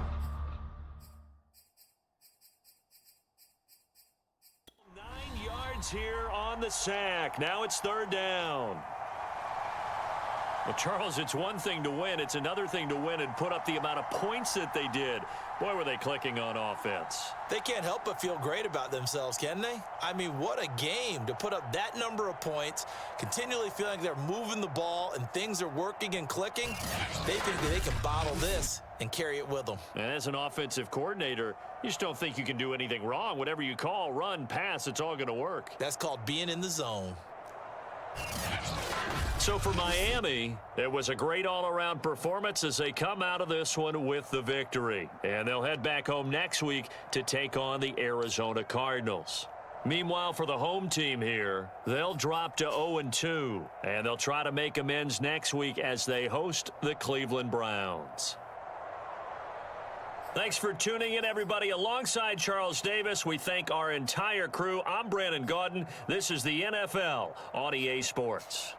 Speaker 2: 9 yards here on the sack. Now it's 3rd down.
Speaker 4: Well, Charles, it's one thing to win. It's another thing to win and put up the amount of points that they did. Boy, were they clicking on offense.
Speaker 3: They can't help but feel great about themselves, can they? I mean, what a game to put up that number of points, continually feeling like they're moving the ball and things are working and clicking. They think that they can bottle this and carry it with them.
Speaker 4: And as an offensive coordinator, you just don't think you can do anything wrong. Whatever you call, run, pass, it's all going to work.
Speaker 3: That's called being in the zone.
Speaker 4: So for Miami, it was a great all-around performance as they come out of this one with the victory. And they'll head back home next week to take on the Arizona Cardinals. Meanwhile, for the home team here, they'll drop to 0-2, and they'll try to make amends next week as they host the Cleveland Browns. Thanks for tuning in, everybody. Alongside Charles Davis, we thank our entire crew. I'm Brandon Gaudin. This is the NFL on EA Sports.